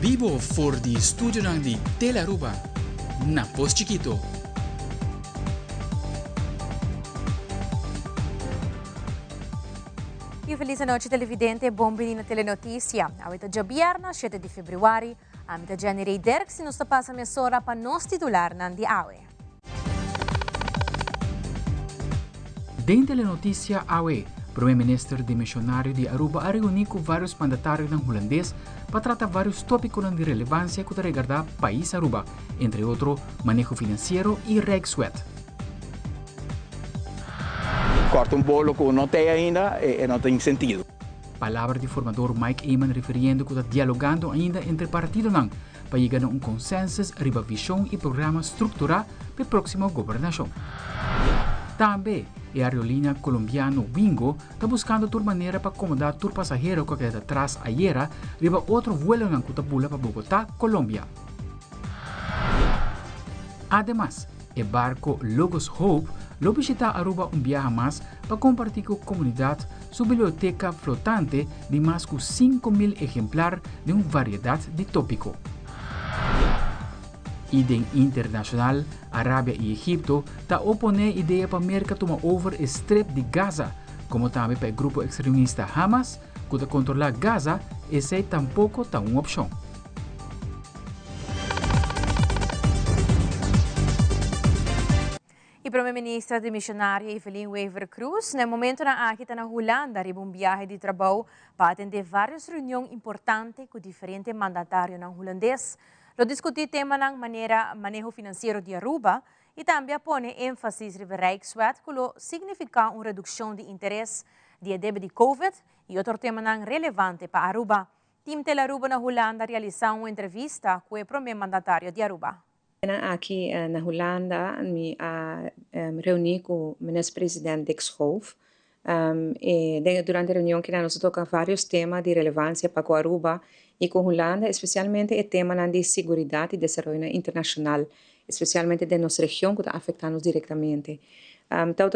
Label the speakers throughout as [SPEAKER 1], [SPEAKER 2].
[SPEAKER 1] Vivo for di studio ng di Telaruba, na Pos Chiquito.
[SPEAKER 2] E feliz noite, televidente. Bom-vindo na Telenotícia. Awita dia biyernes, 7 de februari. Amita January Derek, se nos passa a mesora para nos titular ng di AWE.
[SPEAKER 1] Dentro Telenotícia AWE, Primeiro-Ministro Dimissionário de Aruba a reunir com vários mandatários ng holandês para tratar vários tópicos de relevância que regardar país Aruba, entre outros, manejo financeiro e RegSwet.
[SPEAKER 3] Corta bolo que não tem ainda e não tem sentido.
[SPEAKER 1] Palavra do formador Mike Eman referindo que está dialogando ainda entre partidos para chegar a consenso sobre a visão e programa estrutural para a próxima governação. Também, a aerolínea colombiana Wingo está buscando outra maneira para acomodar todo passageiro que queda atrás ayer riba outro vuelo na Cutapula para Bogotá, Colômbia. Además, o barco Logos Hope lo visita Aruba viaje mais para compartir com a comunidade sua biblioteca flotante de mais de 5.000 exemplares de uma variedade de tópicos. Idem internacional, Arábia e Egipto está opondo ideia para a América tomar over o Strip de Gaza, como também para o grupo extremista Hamas, que está controlar Gaza, essa tampouco está uma opção.
[SPEAKER 2] E Primeira-Ministra Dimissionária Evelyn Wever Cruz, no momento na aqui na Holanda, riba viagem de trabalho para atender várias reuniões importantes com diferentes mandatários na holandês. Lo discutir tema ng manejo financeiro de Aruba e também põe ênfase sobre RegSwet, que significa uma redução de interesse de débito de COVID e outro tema relevante para Aruba. Team Telaruba na Holanda realizou uma entrevista com o primeiro mandatário de Aruba.
[SPEAKER 4] Aqui na Holanda, me reuni com o ministro-presidente Dick Schoof. Durante a reunião que nós tocamos vários temas de relevância para Aruba e com Holanda, especialmente o tema de segurança e desenvolvimento internacional, especialmente de nossa região que está afetando diretamente. Então,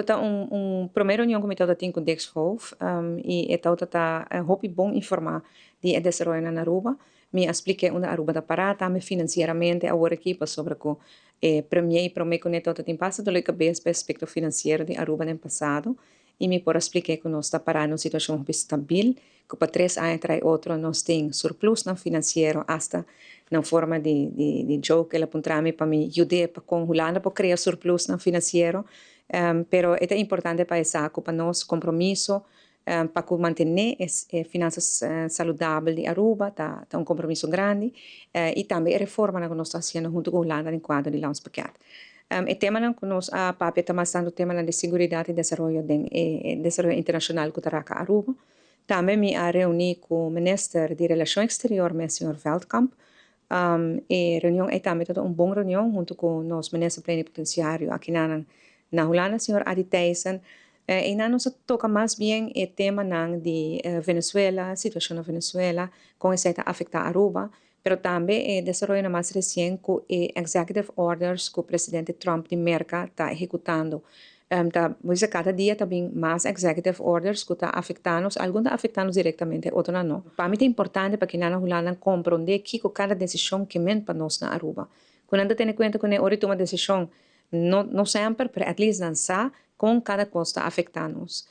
[SPEAKER 4] primeira reunião que eu tenho com Dick Schoof e então bom informar de desenvolvimento na Aruba. Me expliquei onde a Aruba está parada, também financeiramente, agora aqui sobre o primeiro que eu tenho passado a cabeça para o aspecto financeiro de Aruba no passado. E me por explicar que nós está parado em uma situação estável, que para 3 anos trai outro nós tem surplus não financeiro, hasta na forma de jogo que ela apontou para me ajudar para com Holanda para criar surplus não financeiro, pero é importante para essa para nós compromisso para manter as finanças saudáveis de Aruba, tá compromisso grande, e também a reforma que nós estamos fazendo junto com Holanda no quadro de Launch Packet. O tema que nós estamos dando o tema de segurança e desenvolvimento internacional que está a Aruba. Também me reuni com o ministro de Relações Exteriores, o Sr. Veldkamp. E reunião é também uma boa reunião junto com o nosso ministro plenipotenciário aqui na Holanda, o Sr. Adi Thijssen. E nós toca mais bem o tema de Venezuela, a situação na Venezuela, como isso está afetando a Aruba. Pero também desenvolvendo mais recente com executive orders que o presidente Trump de América está executando. Cada dia também mais executive orders que está afetando, alguns está afetando diretamente, outros não. Para mim é importante para que na Holanda compreender que cada decisão que mente para nós na Aruba. Quando a gente tem em conta que hora toma decisão, não sempre, mas at least lançar com cada coisa está afetando-nos.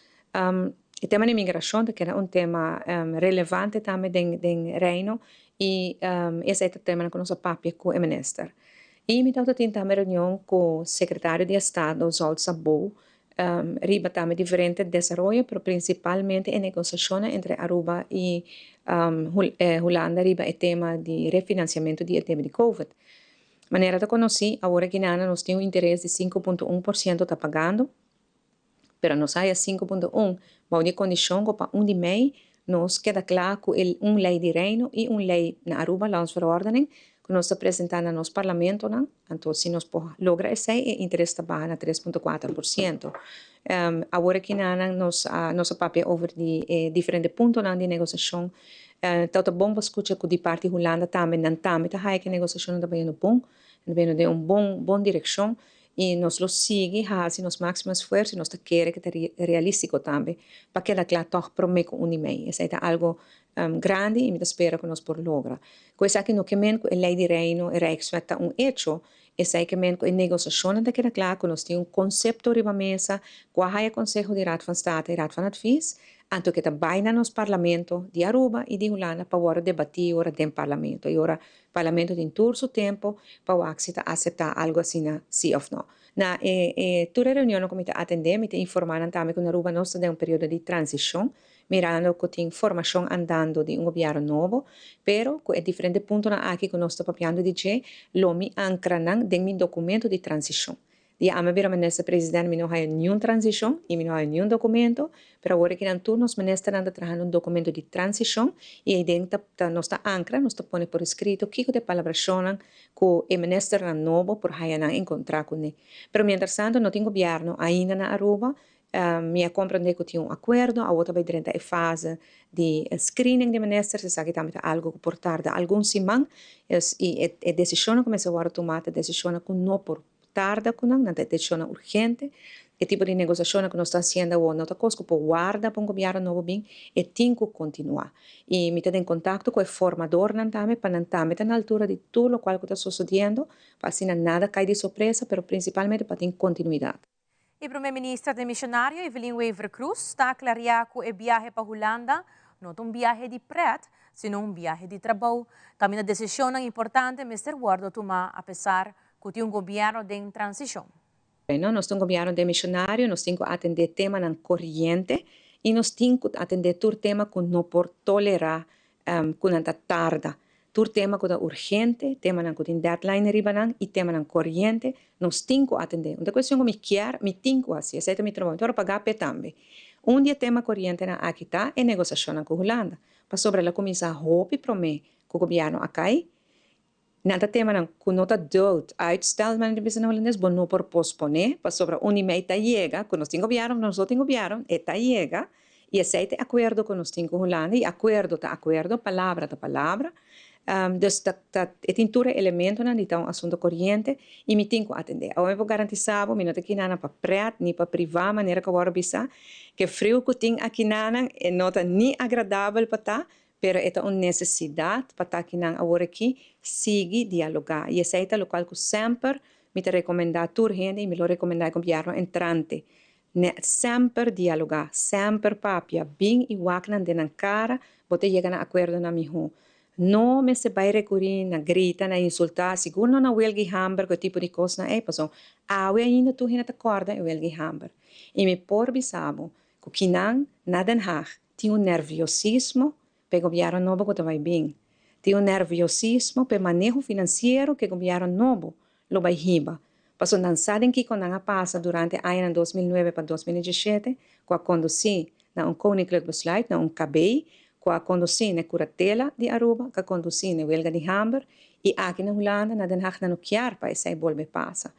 [SPEAKER 4] O tema de imigração, que é tema relevante também do reino, e esse é o tema que nós papel com o ministro. E me tenta também reunião com o secretário de Estado, Zoltán Szabó, riba também diferente desenvolvimento, mas principalmente em negociação entre Aruba e Holanda, riba o tema de refinanciamento de tema de COVID. Maneira de conhecer, agora que nós temos um interesse de 5,1% está pagando, pero nós sai a 5,1%, mas a condição que para de meio, nós queda claro que lei de reino e lei na Aruba, landsverordening, que nós apresentamos no nosso parlamento, então se nós logra esse, o interesse está baixo na 3,4%. Agora que nosso papel over de diferentes pontos de negociação, então é bom para escutar que de parte Holanda também está que a negociação está bem bom, de uma boa direção, y nos lo sigue, hace nos máximo esfuerzo y nos te quiere que te realístico también, para que la clase promete un email. Es algo grande y me espera que nos por logra. Cosa que no que men a lei de reino e expecta un hecho, es que men en negociación de que la clase que nos tiene un concepto riba mesa, cuál hay consejo de Raad van State, Raad van Advies, anto que vaina nos parlamento de Aruba y de Holanda para ahora debatir ahora den parlamento y ahora parlamento de tur su tiempo para aceptar algo así sí o no. Na toda reunión que me atender me informaron también que Aruba no está en un periodo de transición, mirando que tem formação andando de governo novo, pero com diferente ponto na aqui que nós estamos papiando de que lo me ancra de meu documento de transição. E a minha ministra presidente não há nenhuma transição e não há nenhum documento, pero agora que não nós ministra anda trazendo um documento de transição e aí dentro nós está ancra, nós está pondo por escrito que de palabração com o ministro novo por aí não encontrar com ele. Pero mientras tanto não tem governo ainda na Aruba. Me compreender que tinha acordo, a outra vai durante a fase de screening de ministros, se sabe também algo que por tarde algum semana, e a decisão começa a tomar a decisão que não por tarde, na decisão urgente, o tipo de negociação que nós está fazendo, ou não está coisa que guarda para um governo novo bem, e tem que continuar. E me tem em contato com o formador também, para também na altura de tudo o que está sucedendo, para assim nada cai de surpresa, mas principalmente para ter continuidade.
[SPEAKER 2] E primeira-ministra de missionário Evelyn Wever Cruz está a clarear que o viaje para Holanda não é um viaje de pret, sino um viaje de trabalho. Também a decisão importante Mr. Guardo tomar, apesar que tem um governo de transição.
[SPEAKER 4] Nós temos um governo de missionário, nós temos que atender tema na corrente e nós temos que atender todo tema que não por tolerar que não tarda. Todo tema que é urgente, tema que tem deadline ribanan e tema na corrente, nós temos que atender. Uma questão que me quer, me tenho que fazer, esse é o meu trabalho, então pagar também. Dia tema corrente na aqui está é negociação com a Holanda. Para sobre ela começar a roupa e prometer que o governo acai, nada tema que não está dood, uitstel, mas de business holandês, bom não por posponer, para sobre e-mail está chega, que nós temos governo, nós não temos governo, está chega, e esse é o acordo que nós temos com a Holanda, e acordo, palavra, palavra. Dus tem todo elemento na então assunto corrente e me tenho que atender. Eu vou garantizar, me não tem que nada para preto nem para privar, maneira que eu vou bisa que frio que tem aqui nada é não tá nem agradável para tá, pero é uma necessidade para tá aqui nada agora aqui sigue dialogar e essa é o local que sempre me te recomendar tur gente e me lo recomendar com governo entrante. Sempre dialogar, sempre papia, bem e waknan de na cara, bote chegar na acordo na miho. Não me se vai recorrer na grita, na insultar, seguro não na huelga hamburger, que tipo de coisa não é, pessoal. Ainda tu ainda te acorda é huelga hamburger. E me por bisabo, que não, na Den Haag, tem nerviosismo, para o governo novo que vai bem. Tem nerviosismo para manejo financeiro que o governo novo lo vai riba. Pessoal, não sabem que quando a passa durante a ano 2009 para 2017, com conduzir na koninklijk besluit, na KB, com a conduzir na curatela de Aruba, com a conduzir na huelga de Hamburg, e aqui na Holanda, na Den Haag, não quer para essa volve passa.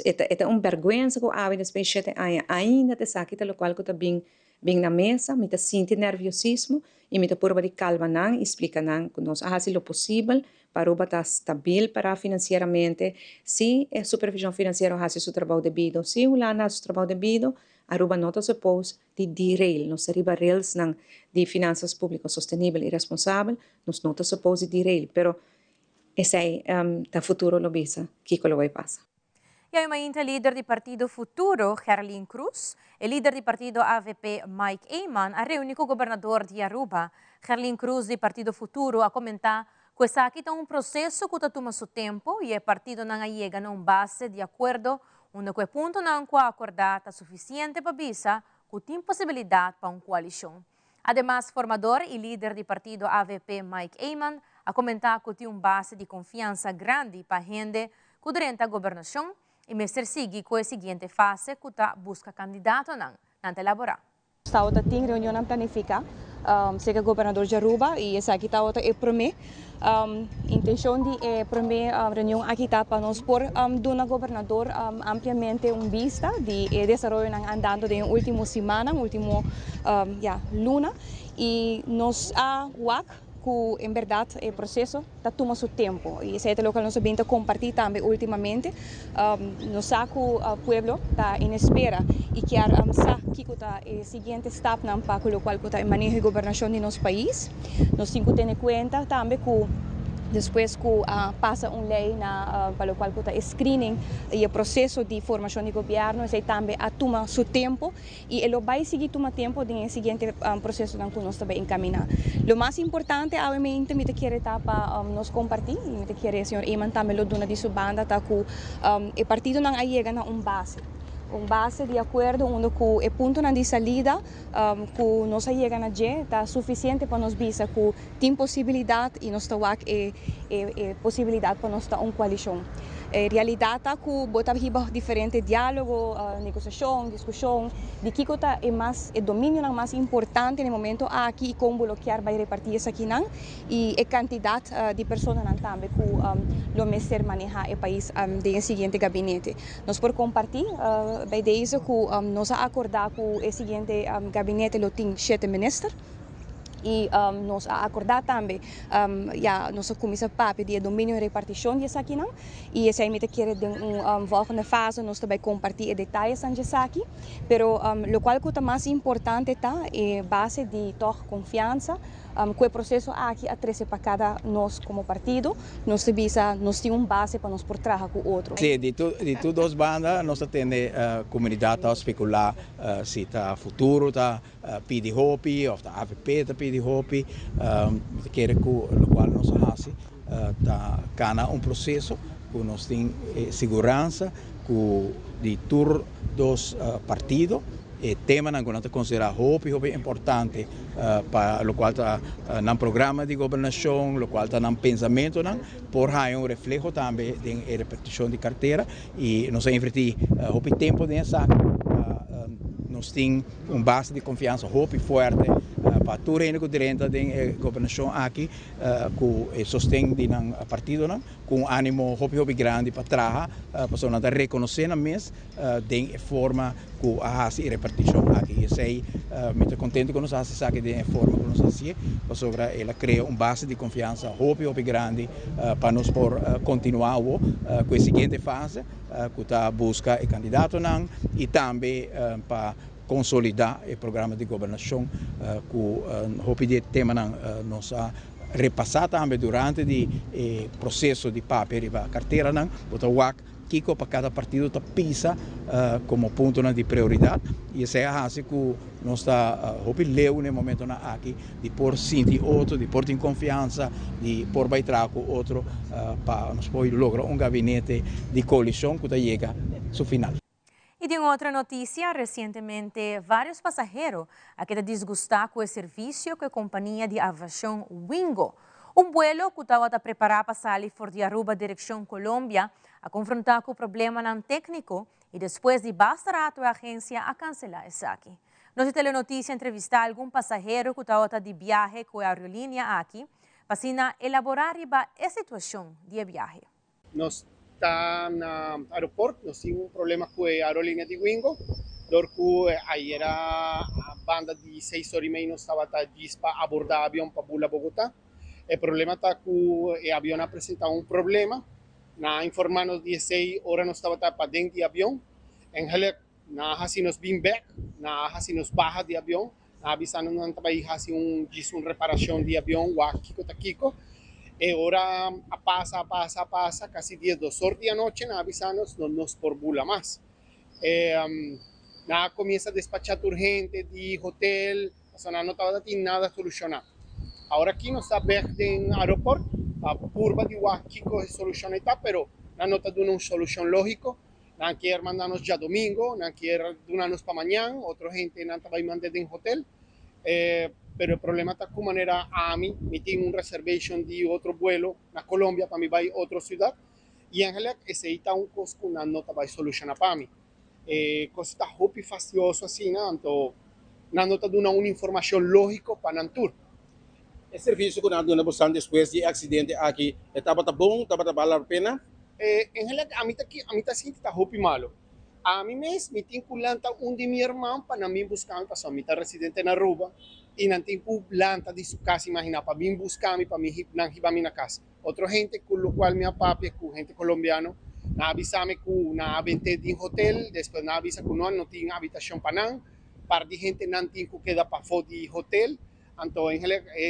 [SPEAKER 4] Então, é uma vergonha que a vida especial ainda te sabe que o qual que está bem na mesa, me está sentindo nerviosismo, e me está por de calma não, explica não, que nós fazemos o possível para Aruba estar estável para financeiramente, se a supervisão financeira faz o seu trabalho devido, se a Holanda faz o trabalho devido, Aruba não está suposto de derail, nós seria rails de finanças públicas sustentável e responsável, nós não está suposto de derail, pero esse é o futuro lo bisa, que lo vai passar.
[SPEAKER 2] E aí, ainda líder do Partido Futuro, Herlin Cruz, e líder do Partido AVP, Mike Eyman, a reunir com o governador de Aruba. Herlin Cruz, do Partido Futuro, a comentar que esse aqui é um processo que está tomando seu tempo e o partido não chega a uma base de acordo, onde o ponto não é acordado é suficiente para bisa que tem possibilidade para uma coalição. Ademais, formador e líder do Partido AVP, Mike Eyman, a comentar que tem uma base de confiança grande para a gente que durante a governação e mestre sigue com a seguinte fase que está busca candidato não elaborar.
[SPEAKER 5] Estava tem reunião planificada, chega o governador de Aruba e essa aqui está outra é primeira intenção de primeira reunião aqui está para nós por do governador ampliamente vista de desenvolvimento andando de última semana, último luna e nós a WAC que en verdad el proceso toma su tiempo y eso es lo que nos viene a compartir también últimamente. Nos saco al pueblo está en espera y que sa que el siguiente step para lo cual el manejo de gobernación de nuestro país. Nos tenemos que tener en cuenta también que después que pasa una ley para lo cual el screening y el proceso de formación de gobierno, eso también toma su tiempo y lo va a seguir tomando tiempo en el siguiente proceso que nos va a encaminar. Lo más importante, obviamente, me quiere para nos compartir y me quiere el señor Eman también lo dona de su banda, que el partido no llega a un base. Base de acordo onde o ponto de salida que nós chegamos a dia está suficiente para nos ver que tem possibilidade e nós temos possibilidade para nós ter uma coalição. Realidade é que bota diferente diálogo, negociação, discussão, de que é mais o domínio mais importante no momento aqui e como bloquear vai repartir isso aqui não e a quantidade de pessoas também que o mestre maneja o país do seguinte gabinete. Nós por compartilhar bij deze que nós acordar que o seguinte gabinete lo tem 7 ministros e nós acordar também nossa comissão PAP de domínio e repartição disso aqui não e essa aí me quer de volgende fase nós também compartilhar detalhes disso aqui, pero lo qual que é mais importante tá é base de toda confiança que o processo aqui a 13 para cada nós como partido nós temos base para nós por trabalhar com o outro.
[SPEAKER 3] Sim, de todas as bandas nós temos comunidade a especular se está futuro tá pedir hopi ou tá AVP tá pedir hopi, quer que o qual nós faz tá cana processo que nós tem segurança que de todos os partidos. E tema que nós consideramos muito importante para o qual está no programa de governação, o qual está no pensamento, por aí reflexo também da repartição de carteira e nós investimos muito tempo nessa. Nós temos base de confiança muito forte para todo o direito da governação aqui, com o sustento do partido, com ânimo muito grande para trabalhar, para nós reconhecer mesmo de forma que a repartição aqui. Eu sei, muito contente com nós fazemos aqui de forma que nós fazemos, sobre ela cria base de confiança muito grande para nós por continuar com a seguinte fase, que está busca o candidato e também para consolidar o programa de governação que o tema nós repassar também durante o processo de papel e carteira Kiko para cada partido está pisa como ponto de prioridade e isso é assim que nós está leu no momento aqui de por sentir outro, de por ter confiança, de por baitar com outro para nós poder lograr gabinete de coalição que chega ao seu final.
[SPEAKER 2] Y de otra noticia, recientemente varios pasajeros han quedado disgustados con el servicio que la compañía de aviación Wingo, un vuelo que estaba preparado para salir de Aruba dirección Colombia, a confrontar con problemas técnicos y después de bastante rato la agencia a cancelar el saque. Nuestra telenoticia entrevista a algún pasajero que estaba de viaje con la aerolínea aquí para elaborar la situación de viaje.
[SPEAKER 6] Está no aeroporto, nós tínhamos problema com a aerolínea de Wingo, porque aí era a banda de 6 horas e meia nós estava para abordar o avião para Bula, Bogotá. O problema está que o avião apresentava um problema, na informando 16 horas nós estava para dentro do avião, em realidade, na assim nos bem back, na assim nos barra de avião, na avisando nós estava aí assim uma reparação de avião, o Kiko. E hora passa, casi 10, 2 horas de noche, avisamos, no nos por bula más. Comienza a despachar urgente de hotel, no estaba nada solucionado. Ahora aquí no está en el aeropuerto, a curva de Huaquico es solución pero no nota de una solución lógica, no quiere mandarnos ya domingo, no quiere donarnos para mañana, otra gente no estaba mandando en hotel. Pero el problema está que manera a mí tengo un reservation de otro vuelo a Colombia para mí va a otra ciudad y en realidad ese está un costo que no va a solucionar para mí. Cosa está muy fastidioso así, ¿no? No nota de una información lógica para el tour.
[SPEAKER 7] El servicio que nos damos después del accidente aquí, ¿estaba bom? ¿Estaba valendo a pena?
[SPEAKER 6] En realidad a mí está muy malo. A mí mesmo me tenho que lançar de meu irmão para mim buscar, porque eu estou residente na Aruba. y nanti ku planta de su casa, imagina, para mí buscarme, para mí nanti na casa. Otra gente con lo cual me apapi, gente colombiano, na avisame ku na vente de hotel, después na avisa ku no tiene habitación para par de gente nanti ku queda para fora de hotel, então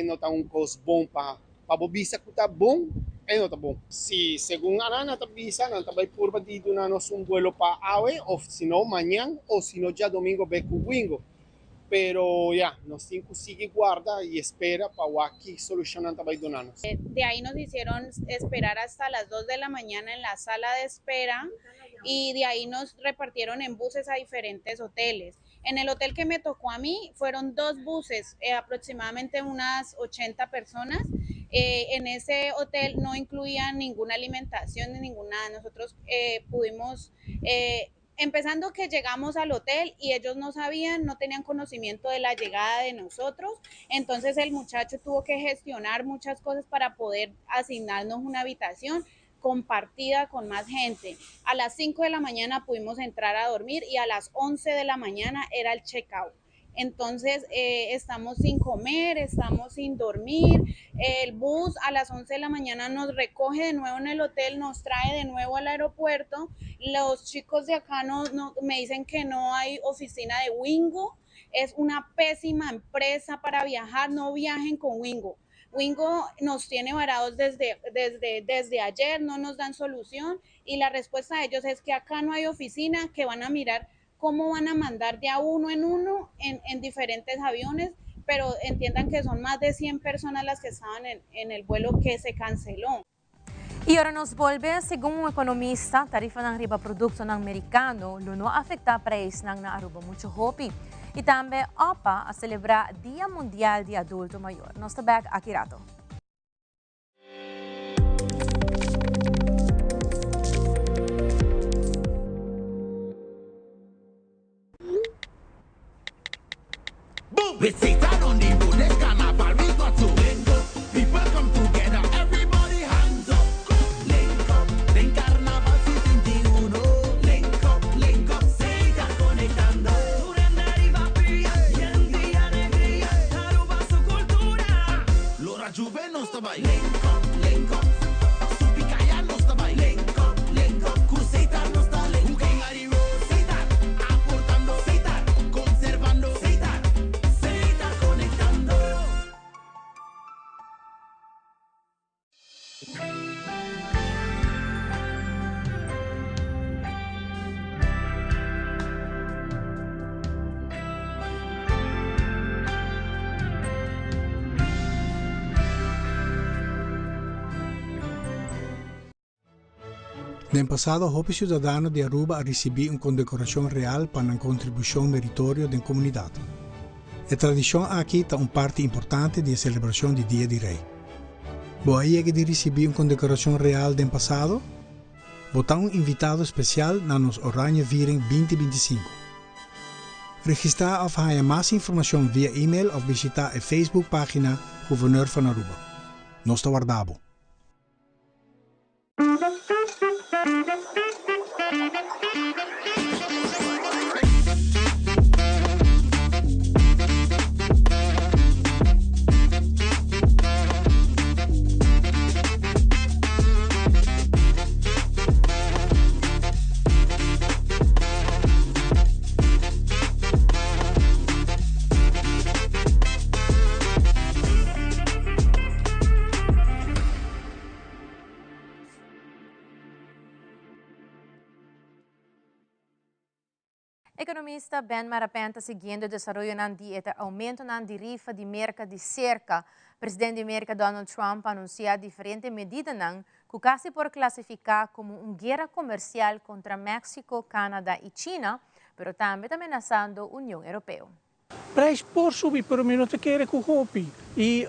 [SPEAKER 6] não tá cos bom para bobisa ku tá bom, não tá bom. Se según Arana tá visa, não tá vai por de nos vuelo para hoy, o si no mañana, o si no ya domingo ve ku wingo. Pero ya, nos sigue guarda y espera para aquí solucionar también donanos.
[SPEAKER 8] De ahí nos hicieron esperar hasta las 2 de la mañana en la sala de espera y de ahí nos repartieron en buses a diferentes hoteles. En el hotel que me tocó a mí fueron 2 buses, aproximadamente unas 80 personas. En ese hotel no incluían ninguna alimentación ni ninguna. Nosotros pudimos... Empezando que llegamos al hotel y ellos no sabían, no tenían conocimiento de la llegada de nosotros, entonces el muchacho tuvo que gestionar muchas cosas para poder asignarnos una habitación compartida con más gente. A las 5 de la mañana pudimos entrar a dormir y a las 11 de la mañana era el check-out. Entonces estamos sin comer, estamos sin dormir, el bus a las 11 de la mañana nos recoge de nuevo en el hotel, nos trae de nuevo al aeropuerto. Los chicos de acá me dicen que no hay oficina de Wingo, es una pésima empresa para viajar, no viajen con Wingo. Wingo nos tiene varados desde ayer, no nos dan solución y la respuesta de ellos es que acá no hay oficina, que van a mirar cómo van a mandar de a uno en diferentes aviones, pero entiendan que son más de 100 personas las que estaban en el vuelo que se canceló.
[SPEAKER 2] E ora nos volve, según um economista, tarifa ng riba produkto ng Amerikano, luno afecta preço ng naaruba muito hopi. E também OPA a celebrar Dia Mundial de Adulto Maior. Nós também aqui rato.
[SPEAKER 9] We sit down on the road, let's carnival, we got to link up. People come together, everybody hands up. Link carnaval, si uno. Link up, se está conectando. Durante arriva pia, y en día alegría, Aruba su cultura. Lora Juve no está by. Link up, su picaya no está by. Link up, Cuseta no está link. Cooking a the road, se está aportando, se está conservando, se está.
[SPEAKER 10] Nel passato, Hopi ciudadano di Aruba ha ricevuto una condecorazione reale per una contribuzione meritoria della comunità. La tradizione aquí è una parte importante della celebrazione del Dia di Rei. Voi avete di ricevere una condecorazione reale del passato? Votare un invitato speciale nella nostra Oranje Viering 2025. Registrare of haya más informazione via e-mail of visita la Facebook-pagina Gouverneur van Aruba. Nos te guardamos.
[SPEAKER 2] Economista Ben Marapenta seguindo o desarrollo ng dieta, aumento ng tarifa de merca de cerca. Presidente de América Donald Trump anuncia diferentes medidas que casi por clasificar como uma guerra comercial contra México, Canadá e China, pero também ameaçando a União Europeia.
[SPEAKER 11] Prijs por subir, pero não te quer com hopi. E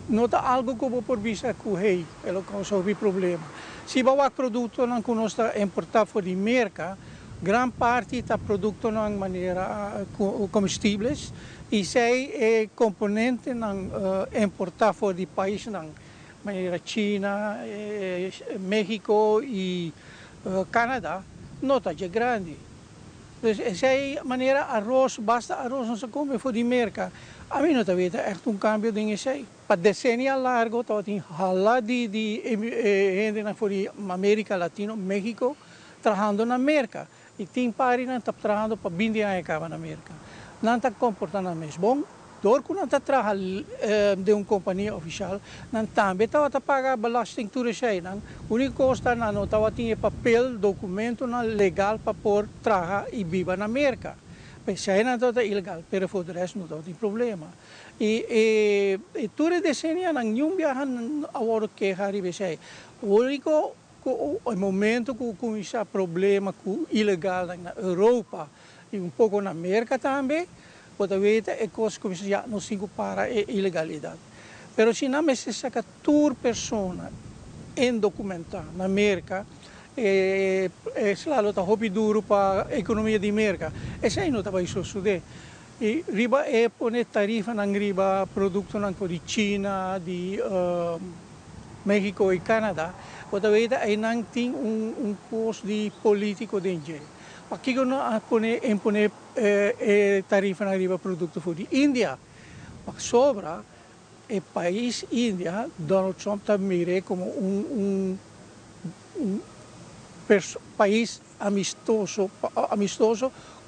[SPEAKER 11] não tá algo como por vista com rei, ela resolve problema. Se bawa produto não conosco importar fora de merca, gran parte está produto de maneira comestíveis e sei é componente não importar fora de país não maneira China, México e Canadá não está de grande. Então essa maneira arroz basta arroz não se come fora de merca. A mim não está vendo, é cambio de isso. Para decennia largo, tá tem hala de gente na fora América Latina, México, trabalhando na América. E tem pari não está trabalhando para 20 anos cá na América. Não está comportando mesmo bom. Door que não está trabalhando de uma companhia oficial, não também está a pagar belasting turismo. A única coisa não está tinha papel, documento legal para por trabalhar e viver na América. Zij não está ilegal, mas voor de rest não tem problema. E tudo decennia não nenhum viajan agora que haribe sei. O único momento que começa problema com ilegal na Europa e pouco na América também, pode ver é coisa que já não se para a ilegalidade. Mas se não me se saca tour persona indocumentada na América, claro, está hobby duro para a economia de América. Esse aí não está vai suceder. E riba é poner tarifa na riba produto na de China, de México e Canadá. Outra vez aí não tem custo de político de engenho. Aqui não impõe tarifa na riba produto for de Índia. Mas sobra o país Índia, Donald Trump está mire como país amistoso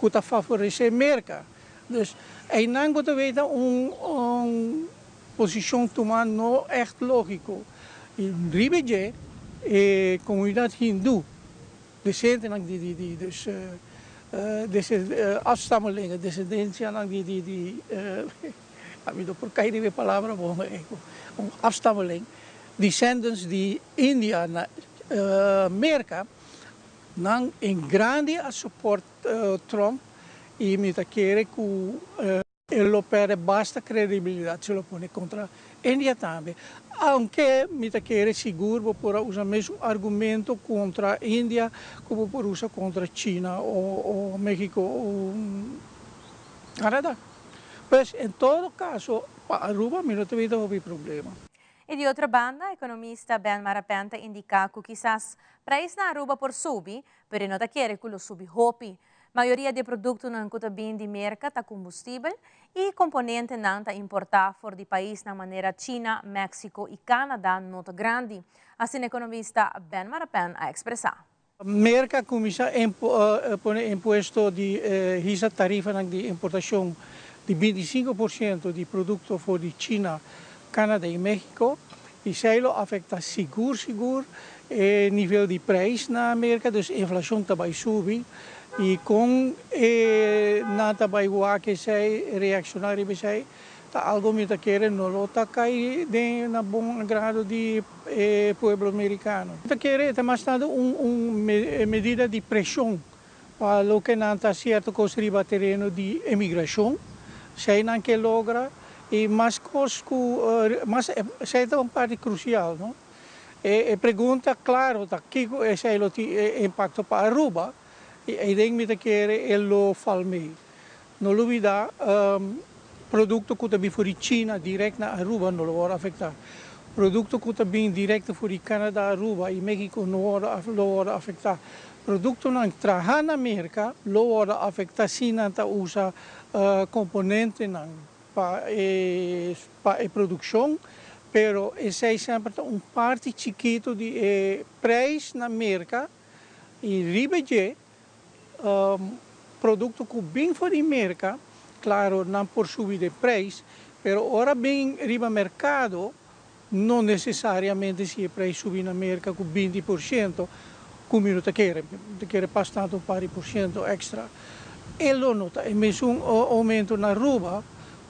[SPEAKER 11] que está favorecendo a América. Então, aí não pode ver posição tomada não é lógico. E ribeje a comunidade hindu, descendente afstammelingen, descendência de habido por cair de palavra bom, afstammeling, descendants de Índia na América, não em grande a suporte Trump e me quer que ele perde basta credibilidade se ele põe contra a Índia também. Aunque me quer seguro por usar o mesmo argumento contra a Índia como por usar contra a China ou México ou Canadá. Mas em todo caso, para Aruba não tem problema.
[SPEAKER 2] E de outra banda, economista Ben Marapenta indica que quizás preço na Aruba por subir, mas não quer que o subi hopi. Maioria de produtos não custa bem de mercado tá combustível e componente não tá importar fora do país na maneira China, México e Canadá não tá grande. Assim, o economista Ben Marapenta a expressar.
[SPEAKER 11] A merca começa a pôr imposto de tarifa de importação de 25% de produtos fora de China, Canadá e México. E isso afeta seguro o nível de preço na América, então a inflação também subir. E com nada vai que sei reaccionar e sei tá algo me tá querendo não tá cair na bom grado de povo americano tá querendo mas tá medida de pressão para o que não tá certo construir terreno de imigração sei não que logra e mais coisas mas sei é uma parte crucial não e pergunta claro tá que sei o impacto para Aruba. E denk que ele falme. Não olvidar, produto que está vindo de China direto na Aruba não vai afetar. Produto que está vindo direto de Canadá, Aruba e México não vai afetar. Produto que trabalha na América não vai afetar se não usa componente para a produção, mas esse é sempre parte chiquito de preço na América e ribeje produto que bem fora de mercado, claro, não por subir de preço, mas ora bem riba mercado, não necessariamente se o preço subir na mercado com 20%, como eu quero bastante um par de % extra. Ele nota, é mesmo um aumento na Aruba,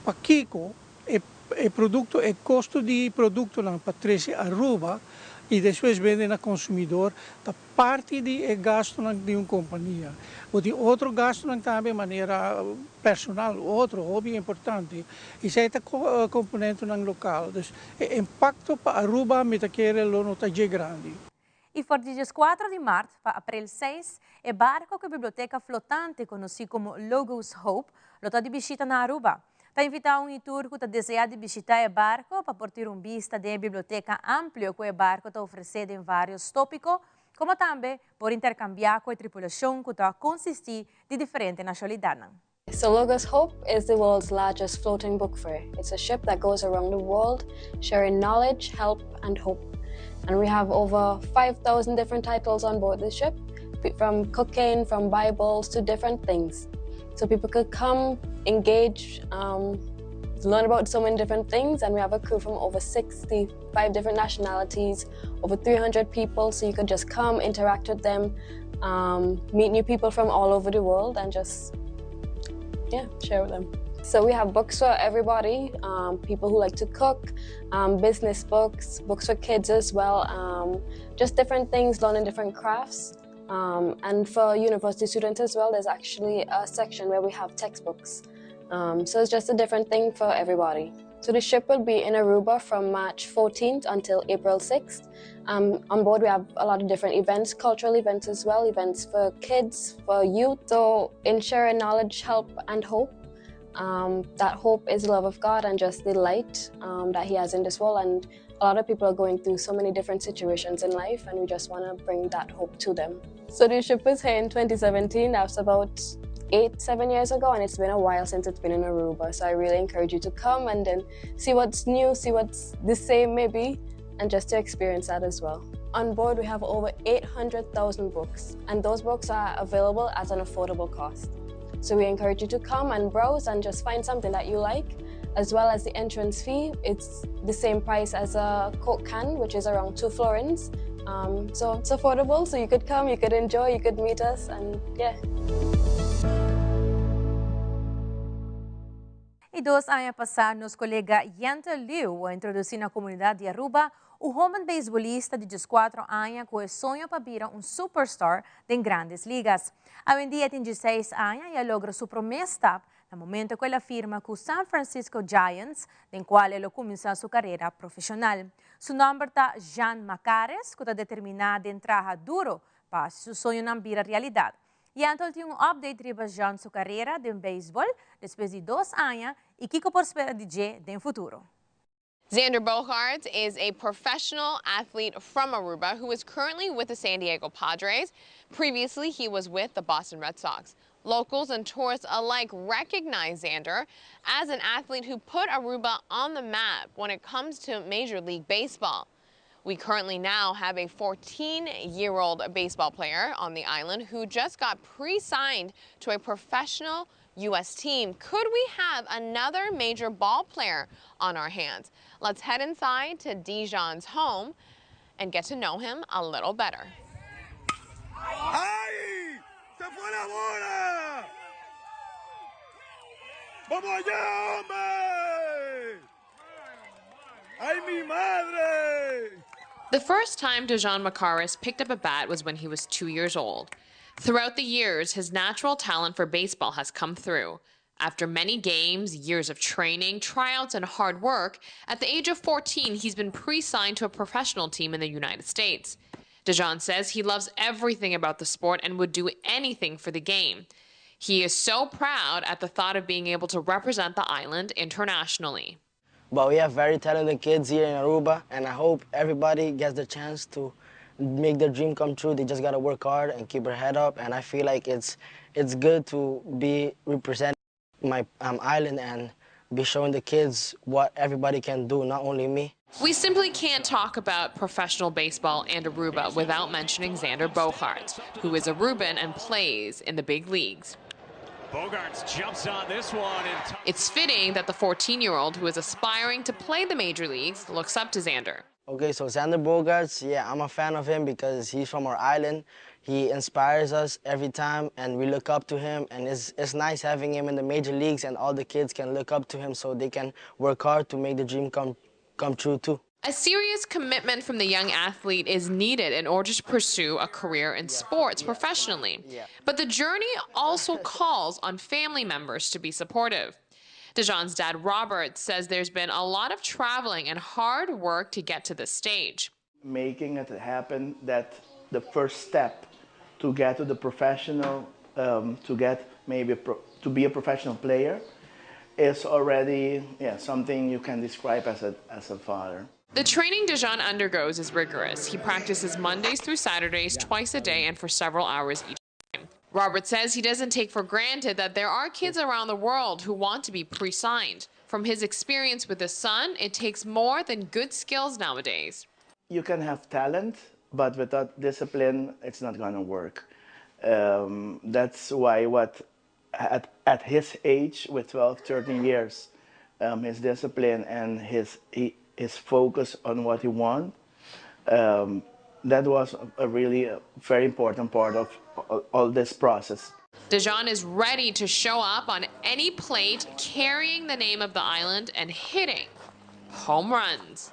[SPEAKER 11] para Kiko, o produto, o custo de produto para trazer a Aruba, e depois vende na consumidor da parte de gasto de uma companhia. Ou de outro gasto também de maneira personal, outro hobby importante. Isso é o componente local. Então, o impacto para Aruba me quer não está grande.
[SPEAKER 2] E for dias 4 de março para abril 6, o barco que a biblioteca flotante, conhecido como Logos Hope, está de visita na Aruba. Para invitar um tour que deseja visitar o barco para ter uma vista da biblioteca ampla que o barco está oferecendo em vários tópicos, como também por intercambiar com a tripulação que está consistir de diferentes nacionalidades.
[SPEAKER 12] So Logos Hope is the world's largest floating book fair. It's a ship that goes around the world sharing knowledge, help, and hope. And we have over 5,000 different titles on board the ship, from cooking, from Bibles to different things. So people could come, engage, learn about so many different things, and we have a crew from over 65 different nationalities, over 300 people, so you could just come, interact with them, meet new people from all over the world, and just share with them. So we have books for everybody, people who like to cook, business books, books for kids as well, just different things, learning different crafts. And for university students as well, there's actually a section where we have textbooks. So it's just a different thing for everybody. So the ship will be in Aruba from March 14th until April 6th. On board we have a lot of different events, cultural events as well, events for kids, for youth. So in sharing knowledge, help, and hope, that hope is the love of God and just the light that He has in this world. And a lot of people are going through so many different situations in life, and we just want to bring that hope to them. So the ship was here in 2017. That was about 8-7 years ago, and it's been a while since it's been in Aruba. So I really encourage you to come and then see what's new, see what's the same maybe, and just to experience that as well. On board we have over 800,000 books, and those books are available at an affordable cost. So we encourage you to come and browse and just find something that you like, as well as the entrance fee. It's the same price as a Coke can, which is around 2 florins. So it's affordable, so you could come, you could enjoy, you could meet us, and yeah.
[SPEAKER 2] E 2 anos passar, nos colega Yanta Liu a introduzir na comunidade de Aruba o homem beisbolista de 14 anos com o sonho para virar superstar em grandes ligas. Hoje em dia tem 16 anos e logra sua primeira etapa no momento que ele firma com o San Francisco Giants, em qual ele começou sua carreira profissional. Seu nome é Jean Macares, que está determinado em trabalhar duro para seu sonho não virar realidade. E então tem update sobre Jean sua carreira de beisebol depois de 2 anos e que por espera de no futuro.
[SPEAKER 13] Xander Bogaerts is a professional athlete from Aruba who is currently with the San Diego Padres. Previously, he was with the Boston Red Sox. Locals and tourists alike recognize Xander as an athlete who put Aruba on the map when it comes to Major League Baseball. We currently now have a 14-year-old baseball player on the island who just got pre-signed to a professional U.S. team. Could we have another major ball player on our hands? Let's head inside to Dijon's home and get to know him a little better.
[SPEAKER 9] ¡Ay! ¡Se fue la bola! ¡Vamos allá, hombre! ¡Ay, mi madre!
[SPEAKER 13] The first time Dejan Macaris picked up a bat was when he was 2 years old. Throughout the years, his natural talent for baseball has come through. After many games, years of training, tryouts, and hard work, at the age of 14, he's been pre-signed to a professional team in the United States. Dejan says he loves everything about the sport and would do anything for the game. He is so proud at the thought of being able to represent the island internationally.
[SPEAKER 14] But we have very talented kids here in Aruba, and I hope everybody gets the chance to make their dream come true. They just got to work hard and keep their head up, and I feel like it's good to be representing my island and be showing the kids what everybody can do, not only me.
[SPEAKER 13] We simply can't talk about professional baseball and Aruba without mentioning Xander Bogaerts, who is Aruban and plays in the big leagues.
[SPEAKER 15] Bogaerts jumps on this one.
[SPEAKER 13] It's fitting that the 14-year-old who is aspiring to play the major leagues looks up to Xander.
[SPEAKER 14] Okay, so Xander Bogaerts, yeah, I'm a fan of him because he's from our island. He inspires us every time, and we look up to him, and it's nice having him in the major leagues, and all the kids can look up to him so they can work hard to make the dream come true too.
[SPEAKER 13] A serious commitment from the young athlete is needed in order to pursue a career in sports professionally. But the journey also calls on family members to be supportive. Dejan's dad, Robert, says there's been a lot of traveling and hard work to get to this stage.
[SPEAKER 16] Making it happen, that the first step to get to the professional, to get maybe to be a professional player, is already something you can describe as a father.
[SPEAKER 13] The training Dejan undergoes is rigorous. He practices Mondays through Saturdays, twice a day, and for several hours each time. Robert says he doesn't take for granted that there are kids around the world who want to be pre-signed. From his experience with his son, it takes more than good skills nowadays.
[SPEAKER 16] You can have talent, but without discipline, it's not going to work. That's why at his age, with 12, 13 years, his discipline and his focus on what he wants, that was a really very important part of all this process.
[SPEAKER 13] Dejan is ready to show up on any plate, carrying the name of the island and hitting home runs.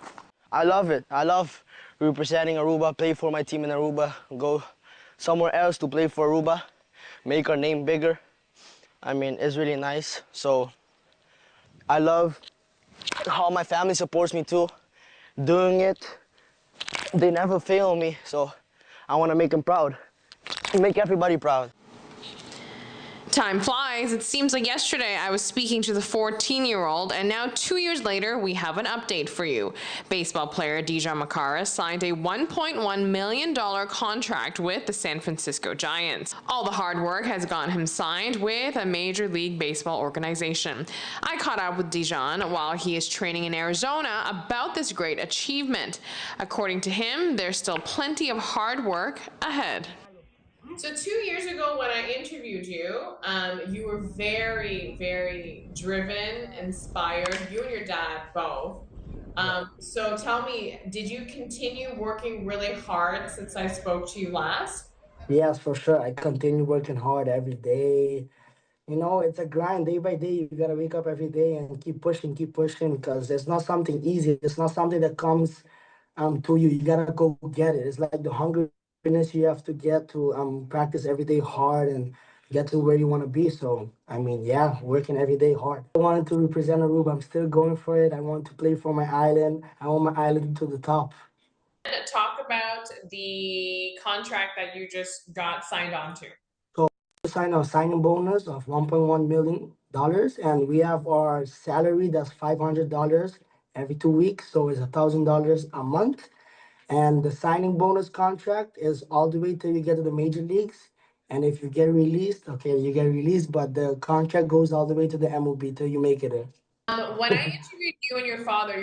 [SPEAKER 14] I love it. I love representing Aruba, play for my team in Aruba, go somewhere else to play for Aruba, make our name bigger. I mean, it's really nice. So I love how my family supports me too. Doing it, they never fail me, so I want to make them proud, make everybody proud.
[SPEAKER 13] Time flies. It seems like yesterday I was speaking to the 14-year-old, and now 2 years later, we have an update for you. Baseball player Dejan Macaras signed a $1.1 million contract with the San Francisco Giants. All the hard work has gotten him signed with a Major League Baseball organization. I caught up with Dejan while he is training in Arizona about this great achievement. According to him, there's still plenty of hard work ahead. So 2 years ago when I interviewed you, you were very, very driven, inspired, you and your dad both. So tell me, did you continue working really hard since I spoke to you last?
[SPEAKER 17] Yes, for sure. I continue working hard every day. You know, it's a grind day by day. You gotta wake up every day and keep pushing, because it's not something easy. It's not something that comes to you. You gotta go get it. It's like the hunger you have to get to practice every day hard and get to where you want to be. So, I mean, yeah, working every day hard. I wanted to represent Aruba. I'm still going for it. I want to play for my island. I want my island to the top.
[SPEAKER 13] Talk about the contract that you just got signed on to.
[SPEAKER 17] So, we signed a signing bonus of $1.1 million, and we have our salary that's $500 every 2 weeks. So, it's $1,000 a month. And the signing bonus contract is all the way till you get to the major leagues. And if you get released, okay, you get released, but the contract goes all the way to the MLB till you make it in.
[SPEAKER 13] When I interviewed you and your father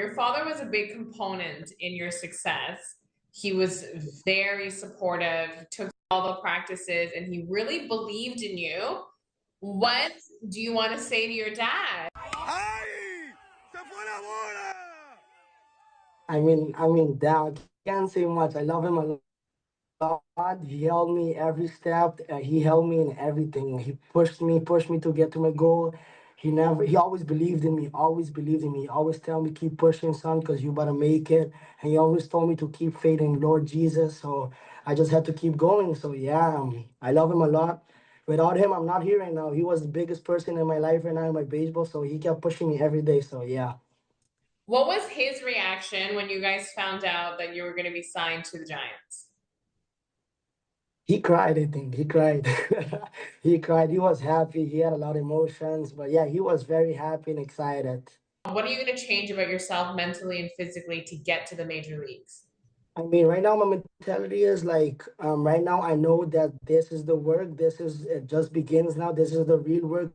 [SPEAKER 13] was a big component in your success. He was very supportive, took all the practices, and he really believed in you. What do you want to say to your dad?
[SPEAKER 17] I mean, Dad, can't say much. I love him a lot. He held me every step. He held me in everything. He pushed me to get to my goal. He always believed in me, He always tell me, keep pushing, son, because you better make it. And he always told me to keep faith in Lord Jesus. So I just had to keep going. So yeah, I love him a lot. Without him, I'm not here right now. He was the biggest person in my life right now in my baseball. So he kept pushing me every day. So yeah.
[SPEAKER 13] What was his reaction when you guys found out that you were going to be signed to the Giants?
[SPEAKER 17] He cried, I think. He cried. He cried. He was happy. He had a lot of emotions. But yeah, he was very happy and excited.
[SPEAKER 13] What are you going to change about yourself mentally and physically to get to the major leagues?
[SPEAKER 17] I mean, right now my mentality is like, right now I know that this is the work. It just begins now. This is the real work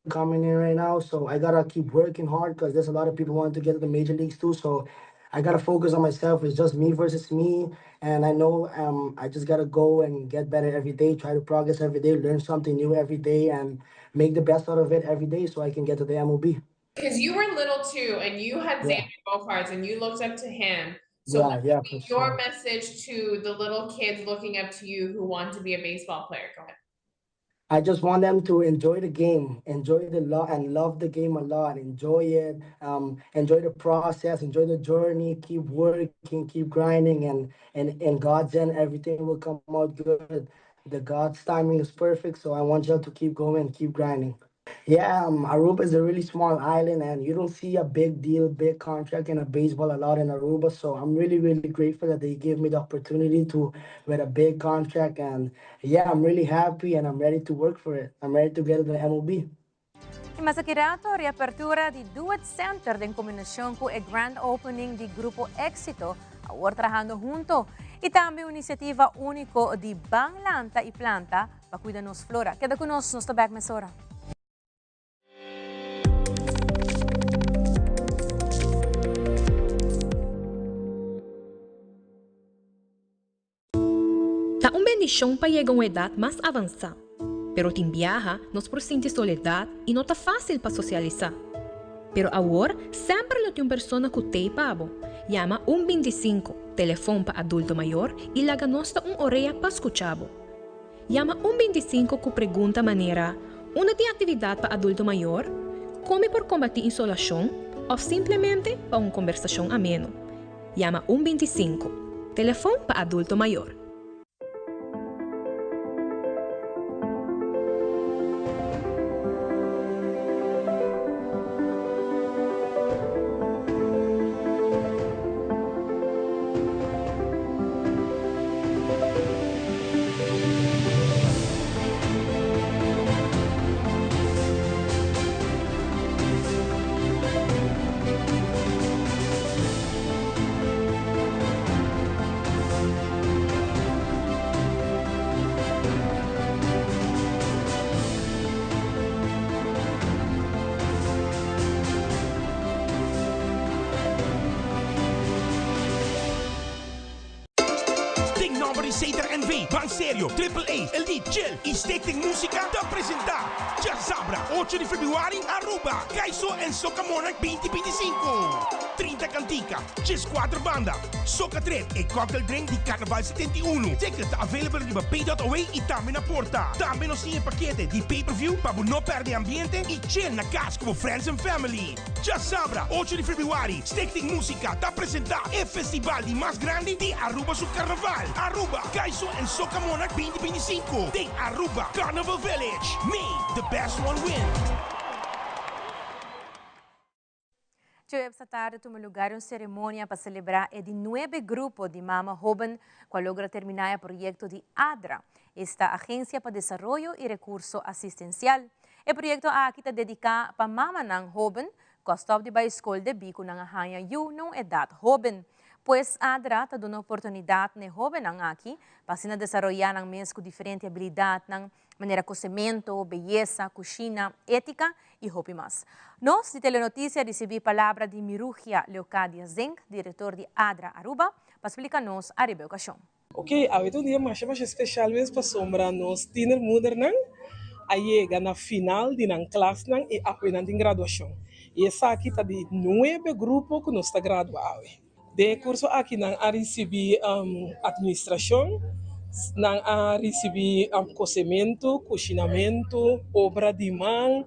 [SPEAKER 17] coming in right now. So I got to keep working hard because there's a lot of people wanting to get to the major leagues too. So I got to focus on myself. It's just me versus me. And I know I just got to go and get better every day, try to progress every day, learn something new every day, and make the best out of it every day so I can get to the MLB.
[SPEAKER 13] Because you were little too, and you had Xander Bogaerts, and you looked up to him. So your message to the little kids looking up to you who want to be a baseball player? Go ahead.
[SPEAKER 17] I just want them to enjoy the game, love the game a lot, enjoy it, enjoy the process, enjoy the journey, keep working, keep grinding, and in God's end, everything will come out good. The God's timing is perfect, so I want you to keep going and keep grinding. Yeah, Aruba is a really small island, and you don't see a big deal, big contract in a baseball a lot in Aruba. So I'm really, really grateful that they gave me the opportunity to with a big contract. And yeah, I'm really happy and I'm ready to work for it. I'm ready to get to the MLB.
[SPEAKER 2] In Masakirato, riapertura di Duet Center din kombinasyon ko e grand opening di Grupo Éxito, award trabajando junto. Itambi inisiativa único di Banglanta y Planta Pacuida-nos Flora. Queda conosco, nos back mesora.
[SPEAKER 18] Tá uma bendição para chegar a uma idade mais avançada. Pero tem viaja, nos sente soledade e não tá fácil para socializar. Pero agora, sempre tem uma pessoa que tem pabo. Llama 125, telefone para adulto maior e laga nos uma orelha para escuchar. Llama 125 que pergunta maneira, uma tem atividade para adulto maior, come por combater insolação ou simplesmente para uma conversação ameno. Llama 125, telefone para adulto maior.
[SPEAKER 19] Cedar NV, Banserio, AAA, Elite, Chill e Stichting Música te apresentar Jazabra, 8 de Februari, Aruba, Kaiso en Soca Monarch 2025. 30 cantica, 4 banda, Soca Trip e cocktail drink di Carnaval 71. Ticket available di pay.away e também na porta. Também nos tem paquete di pay-per-view para não perder ambiente e chill na casa com friends and family. Jazabra, 8 de Februari, Stichting Música te apresentar o festival de mais grande de Aruba su Carnaval. Aruba, Kaiso en Soca Monarch 2025. De Aruba Carnival Village. Me, the best one win.
[SPEAKER 2] Esta tarde toma lugar uma cerimônia para celebrar o 9 grupo de mama joven que logra terminar o projeto de ADRA, esta Agência para Desarrollo e Recurso Assistencial. O projeto aqui está dedicado para mama ng joven que estão de escola de bico ng ahanya yu nung edad joven. Pues ADRA está dando oportunidade ne joven ang aqui para se desarrollar ng mes com diferente habilidade ng maneira cozimento, beleza, cozinha, ética e hopi mais. Nós, de Telenotícia, recebi palavra de Mirugia Leocadia Zenk, diretor de ADRA Aruba, para explicar-nos a rebecação.
[SPEAKER 20] Ok, hoje um dia mais especial mesmo para sombra nos tiner muder nang aí na final de nang classe nang e apenas de graduação. E essa aqui está de 9 grupos que nós está graduado. De curso aqui nang a receber administração, nang a receber cozimento, cozinamento, obra de mão,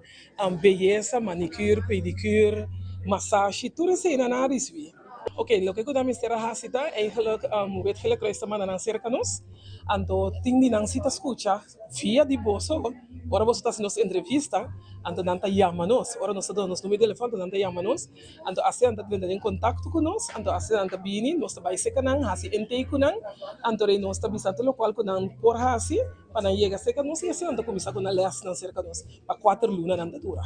[SPEAKER 20] beleza, manicure, pedicure, massagem, tudo isso aí na receber. Ok, lo que eu damos será hasita, eigenlijk weet gelijk luister maar naar cerca nos, ando ting nang sita escucha via di boso, ora boso tas nos entrevista, ando nanta llama nos, ora nos damos número de telefone, nanta llama nos, ando assim ando vendo em contato com nos, ando assim ando bini, nos tabai seca nang hasi entei kunang, ando rei nos tabi santo local kunang por hasi, para chega seca nos e assim ando começar com a les nang cerca nos, para 4 lunas anda dura.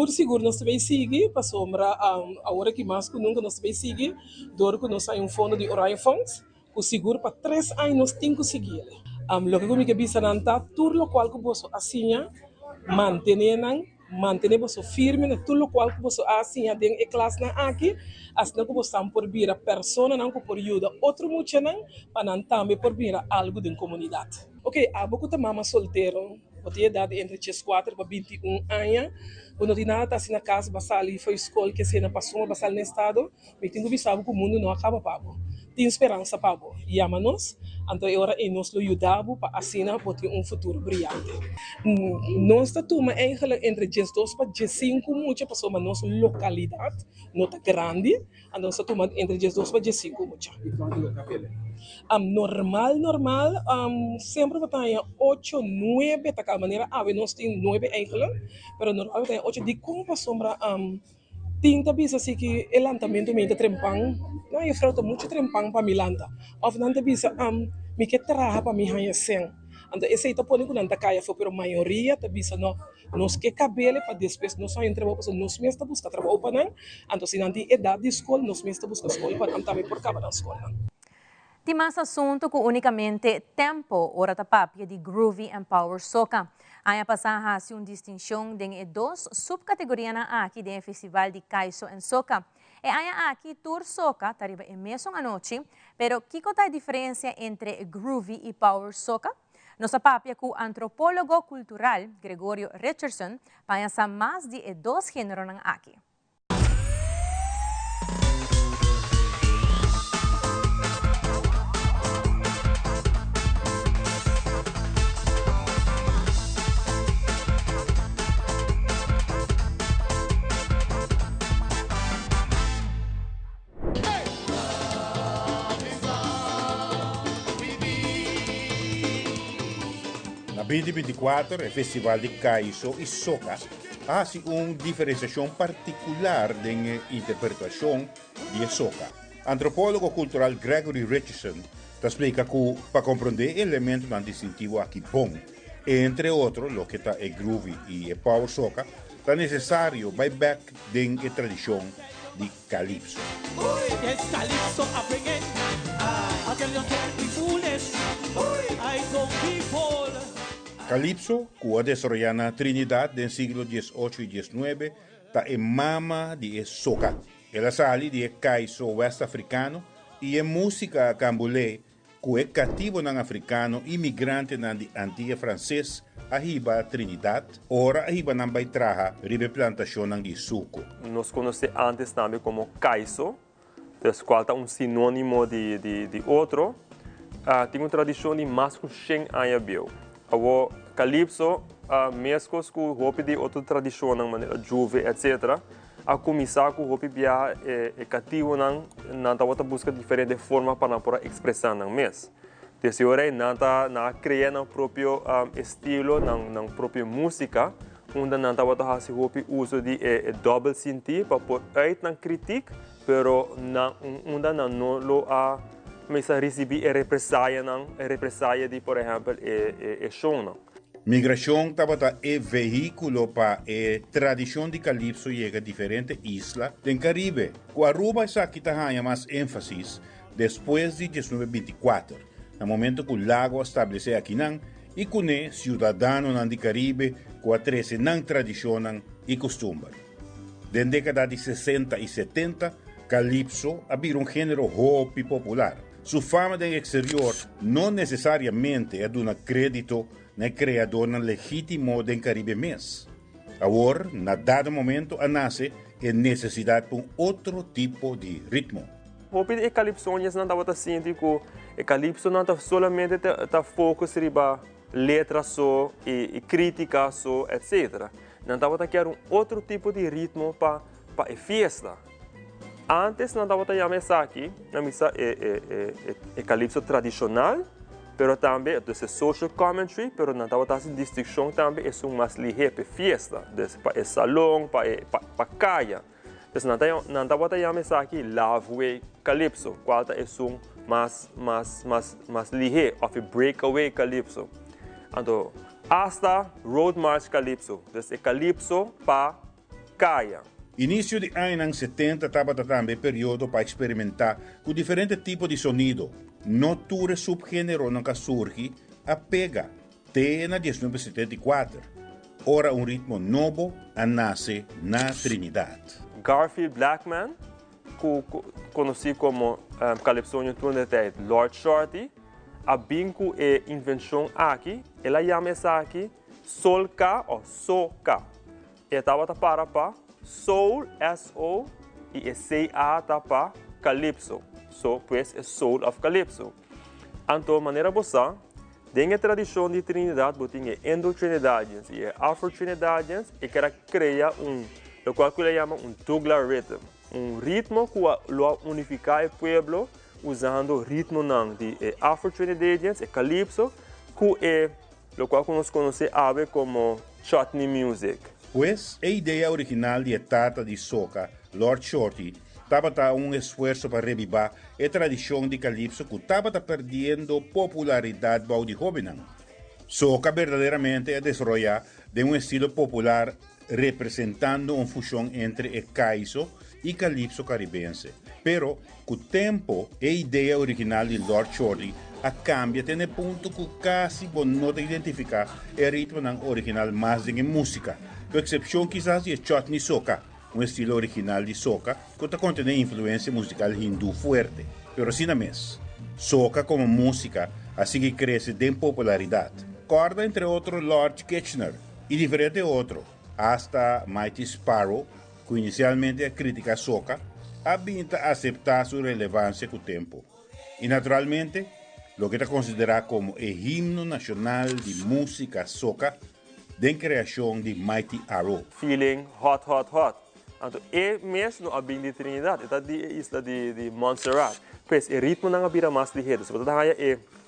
[SPEAKER 20] Seguro nos tabai sigue, para sombra a hora que mais kunung nos tabai sigue. Door que nós temos fundo de Orion Funds, que seguro para 3 anos tem que seguir. Lo que eu me quero nanta, tudo lo qual que você assinha, manter você firme, tudo lo qual que você assinha dentro da classe na aqui, assim que você por vir a pessoa não que por ajuda outro muito não, para não também por vir algo da comunidade. Ok, a boca da mama solteiro, tem idade entre 4 para 21 anos. Quando eu nada assim na casa, basal e foi escola que se na passou, basal no estado, me tenho visado que o mundo não acaba pago. Tem esperança pago. Chama-nos, então agora nós lo ajudamos para assinar para ter futuro brilhante. Nós estamos eigenlijk entre 2 para 5 muita pessoas, mas nossa localidade não está grande, então nós estamos entre 2 para 5 muita. Normal, sempre batalha 8, 9, tá cá maneira, nós temos 9 eigenlijk, pero normal batalha 8 de como sombra tem também assim que o lançamento me trempang, não eu falta muito trempang para milanta, of não também me que trabalha para me ganhar sem, então esse tá pode não tá caia foi pero maioria também não nos que cabelo para depois nós só entramos para nós mesmo buscar trabalho para não, então se não tem idade de escola nós mesmo buscar escola para também por causa da escola.
[SPEAKER 2] Timas assunto ko unicamente tempo ora tapapia di groovy and power soca. Aya pasaha si distinção de dos subcategoria na aqui do Festival de Kaiso and Soca. E aya aqui tour soca tariba e mesmo a noite, pero kiko ta diferença entre groovy e power soca? Nossa papia com o antropólogo cultural Gregorio Richardson para mais de dos gêneros ng aqui.
[SPEAKER 21] Na 2024, o Festival de Kaiso e Soca há uma diferenciação particular na interpretação de soca. Antropólogo cultural Gregory Richardson explica que para compreender elementos não distintivos aqui bom, entre outros, o que está é groovy e power soca, é necessário ir back na tradição de Calypso. Calypso, que foi desarrollada na Trinidad no século XVIII e XIX, está em mama de soca. Ela sai de Kaiso west-africano e é música cambulé, que é cativo no africano, imigrante na antiga francês, arriba Trinidad, ora arriba na baitraja, ribe plantação de suco.
[SPEAKER 22] Nós conhecemos antes também como Kaiso, qual é sinônimo de outro. Tem uma tradição de mais que 100 anos. O Calypso, mesmo com o roupa de outra tradição, na maneira juve, etc., a começar com o roupa é cativo, não está busca diferentes formas para expressar no mês. Desse hora, não está criando o próprio estilo, não própria música, onde não está fazendo roupa uso de double sentido para pôr out na crítica, mas onde não lo mas recebi represália de, por exemplo, show.
[SPEAKER 21] Migração é veículo para a tradição de Calypso chega a diferentes islas do Caribe. Com a Aruba aqui está mais ênfase depois de 1924, no momento que o lago estabeleceu aqui e com o cidadão do Caribe com a 13 tradição e costume. Na década de 60 e 70, Calypso abriu gênero hop popular. Sua fama no exterior não necessariamente é de um crédito no criador legítimo do Caribe mês. Agora, na dado momento, nasce a necessidade de outro tipo de ritmo.
[SPEAKER 22] O de Calypso não está sendo que Calypso não está solamente foco sobre letras só e crítica só, etc. Não está querendo outro tipo de ritmo para a festa. Antes não estava chamando aqui, na missa é Calypso tradicional, mas também é social commentary, mas não estava fazendo distinção também é mais ligeiro para festa, para salão, para caia. Então não estava chamando aqui Love Way Calypso, qual é mais ligeiro, ou breakaway Calypso. Então, hasta Road March Calypso, então é Calypso para caia.
[SPEAKER 21] Início de anos 70 estava também período para experimentar com diferentes tipos de sonido. Noture subgênero nunca surge a pega, até na 1974. Ora ritmo novo nasce na Trinidad.
[SPEAKER 22] Garfield Blackman, conhecido como Calypso no Lord Shorty, a binco é invenção aqui, ela chama aqui Solca ou Soca. E estava para Soul, S-O, e C-A para Calypso. So, pues, é Soul of Calypso. Então, maneira bossa, tem a tradição de Trinidad, tem Indo-Trinidadians e Afro-Trinidadians, e quer criar o qual ele chama Douglas Rhythm. Ritmo que unifica o povo usando o ritmo de Afro-Trinidadians e Calypso, que é o qual nós conhecemos como chutney music.
[SPEAKER 21] Pues, a ideia original de Tata de Soca, Lord Shorty, estava esforço para revivar a tradição de Calypso que estava perdendo popularidade para os jovens. Soca verdadeiramente é desarrollar de estilo popular representando uma fusão entre o Kaiso e calypso caribense. Pero, com o tempo, a ideia original de Lord Shorty a cambia até o ponto que quase não identificar o ritmo original mais em música, com exceção quizás de chutney soca, estilo original de soca que contém influência musical hindu forte. Pero sin mes, soca como música assim que cresce de popularidade. Corda entre outros Lord Kitchener e diferente outro, hasta Mighty Sparrow, que inicialmente critica soca, habita aceitar sua relevância com o tempo. E naturalmente, lo que está considerado como o himno nacional de música soca de criação de Mighty Arrow.
[SPEAKER 22] Feeling hot, hot, hot. Então, é mesmo a bem de Trinidad, é da isla de Montserrat. Pois, o ritmo não é mais ligeiro. Se você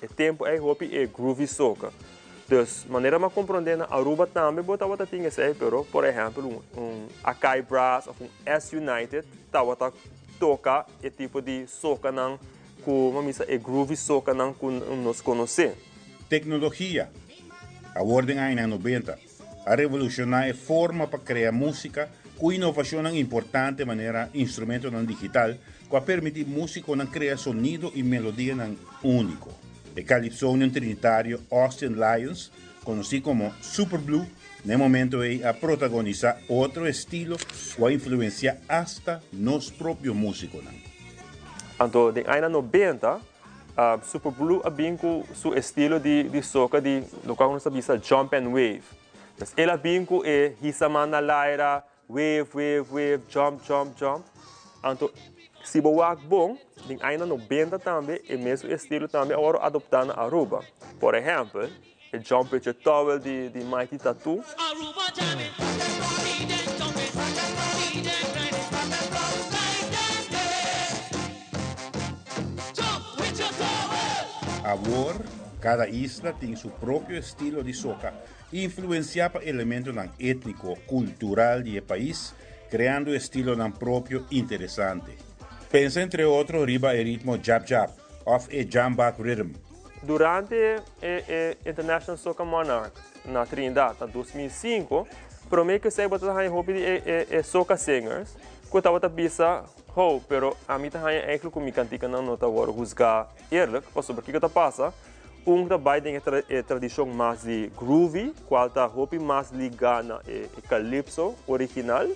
[SPEAKER 22] é tempo, é hopi, é groovy soca. Dus, maneira mais compreendendo, Aruba também bota outra tinha sei, pero, por exemplo, Akai Brass ou S United, tá outra toca e tipo de soca não como misa é groovy soca não que nos conhece.
[SPEAKER 21] Tecnologia, a ordem aí na 90, a revolucionar a forma para criar música com inovação importante maneira instrumento digital que permite músico criar sonido e melodia único. O calypsonian trinitário Austin Lyons, conhecido como Super Blue, no momento a protagonizar outro estilo que a influenciar hasta nos próprios músicos.
[SPEAKER 22] Então, em anos 90, Super Blue abin com seu estilo de soca de do qual nós sabemos jump and wave. Mas ela abin com hisamana laira, wave, wave, wave, jump, jump, jump. Então, se você bom, em anos 90 também, o mesmo estilo também agora adoptado na Aruba. Por exemplo, o jump with your towel de Mighty Tattoo.
[SPEAKER 21] Agora, cada isla tem seu próprio estilo de soca, influenciado por elementos étnico, cultural do país, criando estilo próprio interessante. Pensa entre outros riba o ritmo jab jab, of a jam-back rhythm.
[SPEAKER 22] Durante o International Soca Monarch na Trindade, em 2005, prometi que você vai hobby de soca singers, que estava a pensar, pero a mim também é aquilo que me cantica não está agora juzgar eerlijk, sobre o que está passa, trabalho tem a tradição mais de groovy, qual está hobby mais ligada ao calypso original,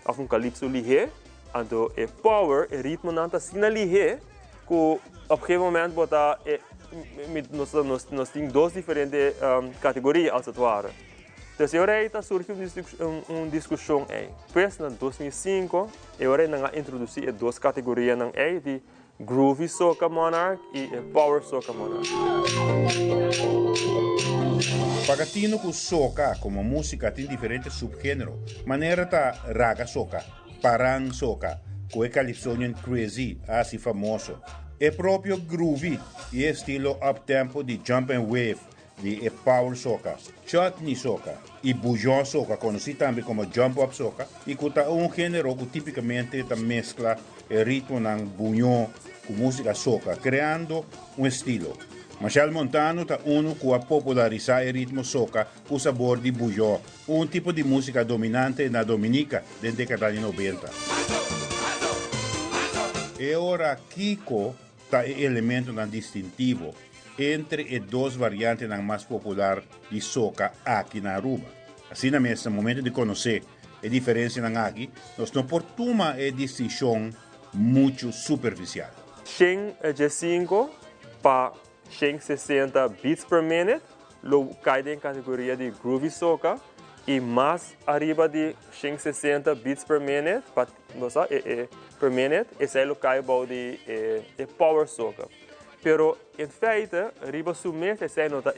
[SPEAKER 22] ou calypso ligeiro. Então, o power, o ritmo não está assim ligeiro, que a qualquer momento nós temos duas diferentes categorias ao atuar. Então, agora está surgindo uma discussão aí. Depois, em 2005, agora nós introduzimos duas categorias de Groovy Soca Monarch e Power Soca Monarch.
[SPEAKER 21] Pagatino com soca, como música, tem diferentes subgêneros. Maneira tá raga soca, parang soca, com o calypsonian crazy, assim famoso. É próprio groovy e estilo up-tempo de jump and wave, de power soca, chutney soca e bujon soca, conhecido também como jump up soca, e que é gênero que tipicamente mescla o ritmo ng bujon com música soca, criando estilo. Machel Montano está que a popularizar o ritmo soca com o sabor de bujon, tipo de música dominante na Dominica da década de 90. E ora Kiko está elemento distintivo entre as duas variantes mais populares de soca aqui na Aruba. Assim, nesse momento de conhecer a diferença aqui, nós não portamos a distinção muito superficial.
[SPEAKER 22] 105 para 160 beats per minute, lo cai em categoria de groovy soca, e mais arriba de 160 beats per minute, per minute, esse é o cai de power soca. Pero, em feito, riba submete esse nota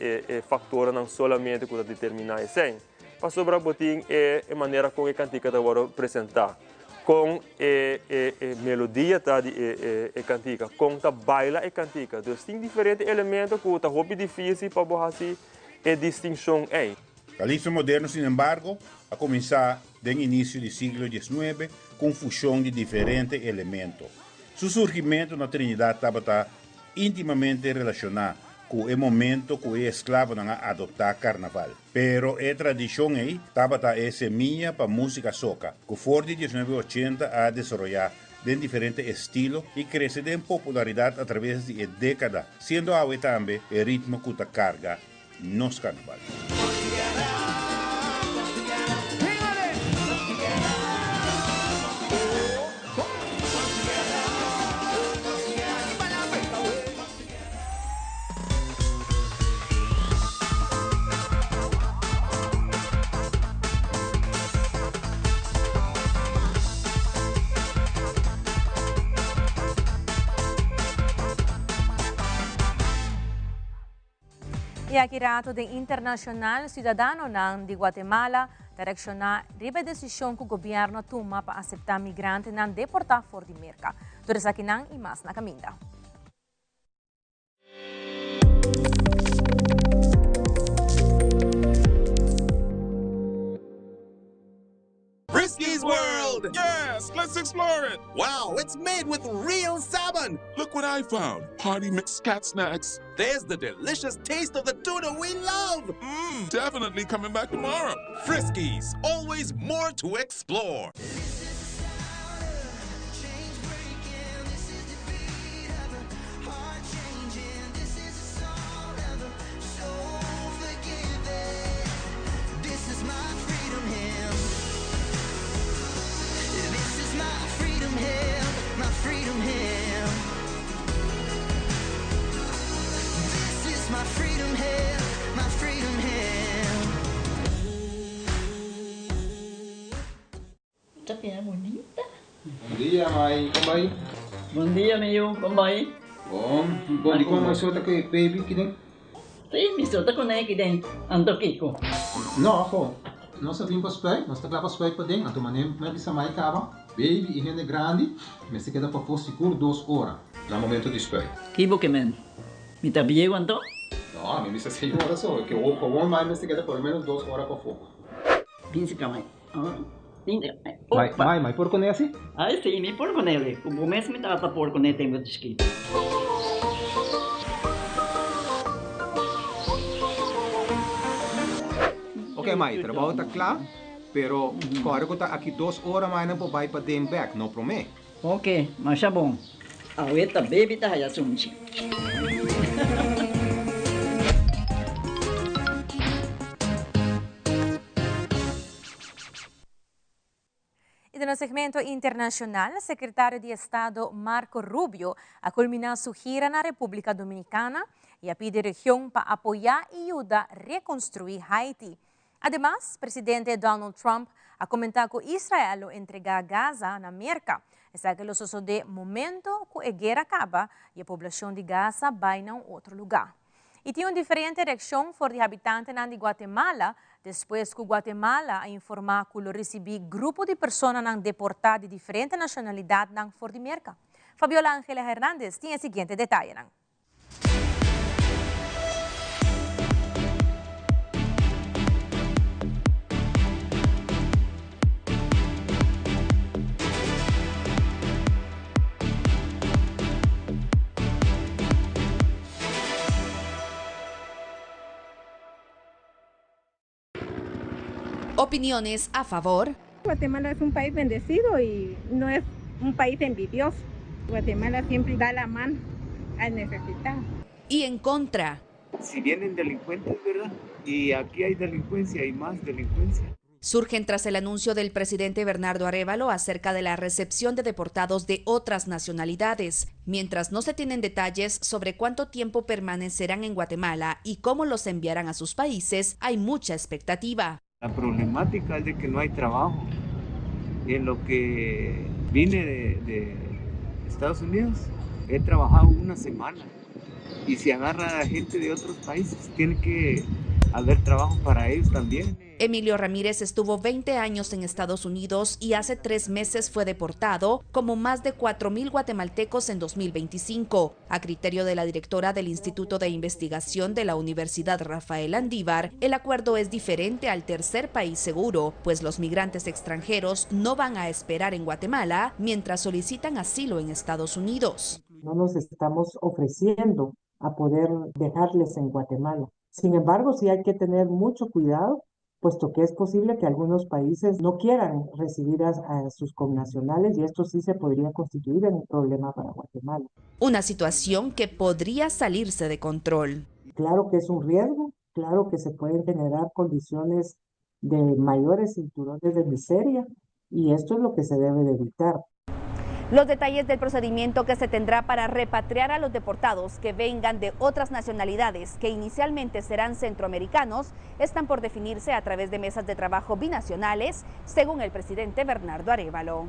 [SPEAKER 22] fator não somente que determina esse, mas sobre a botin a maneira como a cantica está apresentar, com a melodia tá de cantica, com a baila a cantica. Então, tem diferentes elementos que está hobby difícil para fazer a distinção aí.
[SPEAKER 21] Calypso moderno, sin embargo, a começar do início do século XIX com fusão de diferentes elementos. Seu surgimento na Trinidad estava intimamente relacionado que é momento que é escravo não adoptar carnaval. Pero é tradição aí, tabata é semilla para música soca, que for de 1980 a desenvolver de diferentes estilos y crece en popularidad a través de décadas, siendo ahora también el ritmo que carga nos carnaval.
[SPEAKER 2] Iakirato de Internacional Cidadano de Guatemala direcionar a decisão que o governo toma para aceitar migrantes não deportar fora de merca. Tudo aqui não e mais na caminda.
[SPEAKER 1] Frisky's World! Yes, let's explore it! Wow, it's made with real salmon! Look what I found! Party mixed cat snacks. There's the delicious taste of the tuna we love! Definitely coming back tomorrow. Frisky's, always more to explore.
[SPEAKER 4] Bonita.
[SPEAKER 23] Bom dia, mãe. Como vai?
[SPEAKER 4] Bom dia, meu. Como vai?
[SPEAKER 23] Bom dia, como você está com baby aqui dentro?
[SPEAKER 4] Sim, me solta com ele aqui dentro. Ando Kiko.
[SPEAKER 23] Não, pô. Nós vimos para os pés, nós estamos para os pés para dentro. Então, mas essa mãe acaba. Baby e gente grande, mas se queda para pôr seguro 2 horas. No momento de espera.
[SPEAKER 4] Que bom que men. Me está bem, quanto?
[SPEAKER 23] Não, a mim me está 6 horas só. Que o bom mais se queda por menos 2 horas para fogo.
[SPEAKER 4] Pince cá, mãe.
[SPEAKER 23] Mãe, por com esse?
[SPEAKER 4] Ah, sim, me por com ele. O bom mesmo me está por com ele, tem muito escrito.
[SPEAKER 23] Ok, mãe, o trabalho está claro, pero agora que está aqui 2 horas mais não pode para dentro back, não promete?
[SPEAKER 4] Ok, mas é bom. A ueta baby está aí assunto.
[SPEAKER 2] E no segmento internacional, o secretário de Estado Marco Rubio a culminar sua gira na República Dominicana e a pedir a região para apoiar e ajudar a reconstruir Haiti. Además, o presidente Donald Trump a comentar que Israel entregar Gaza na América. Essa que sucede momento que a guerra acaba e a população de Gaza vai em outro lugar. E tem uma diferente reação for de habitantes de Guatemala, depois que Guatemala a informar que recebeu grupo de pessoas deportadas de diferentes nacionalidades fora de América. Fabiola Ángela Hernández tem o seguinte detalhe.
[SPEAKER 24] Opiniones a favor.
[SPEAKER 25] Guatemala es un país bendecido y no es un país envidioso. Guatemala siempre da la mano al necesitado.
[SPEAKER 24] Y en contra.
[SPEAKER 26] Si vienen delincuentes, ¿verdad? Y aquí hay delincuencia y más delincuencia.
[SPEAKER 24] Surgen tras el anuncio del presidente Bernardo Arévalo acerca de la recepción de deportados de otras nacionalidades. Mientras no se tienen detalles sobre cuánto tiempo permanecerán en Guatemala y cómo los enviarán a sus países, hay mucha expectativa.
[SPEAKER 26] La problemática es de que no hay trabajo. En lo que vine de Estados Unidos, he trabajado una semana. Y si agarra a gente de otros países, tiene que haber trabajo para ellos también.
[SPEAKER 24] Emilio Ramírez estuvo 20 años en Estados Unidos y hace 3 meses fue deportado, como más de 4,000 guatemaltecos en 2025. A criterio de la directora del Instituto de Investigación de la Universidad Rafael Andívar, el acuerdo es diferente al tercer país seguro, pues los migrantes extranjeros no van a esperar en Guatemala mientras solicitan asilo en Estados Unidos.
[SPEAKER 27] No nos estamos ofreciendo
[SPEAKER 3] a poder dejarles en Guatemala. Sin embargo, sí hay que tener mucho cuidado, puesto que es posible que algunos países no quieran recibir a sus connacionales y esto sí se podría constituir en un problema para Guatemala.
[SPEAKER 24] Una situación que podría salirse de control.
[SPEAKER 3] Claro que es un riesgo, claro que se pueden generar condiciones de mayores cinturones de miseria y esto es lo que se debe de evitar.
[SPEAKER 5] Los detalles del procedimiento que se tendrá para repatriar a los deportados que vengan de otras nacionalidades, que inicialmente serán centroamericanos, están por definirse a través de mesas de trabajo binacionales, según el presidente Bernardo Arévalo.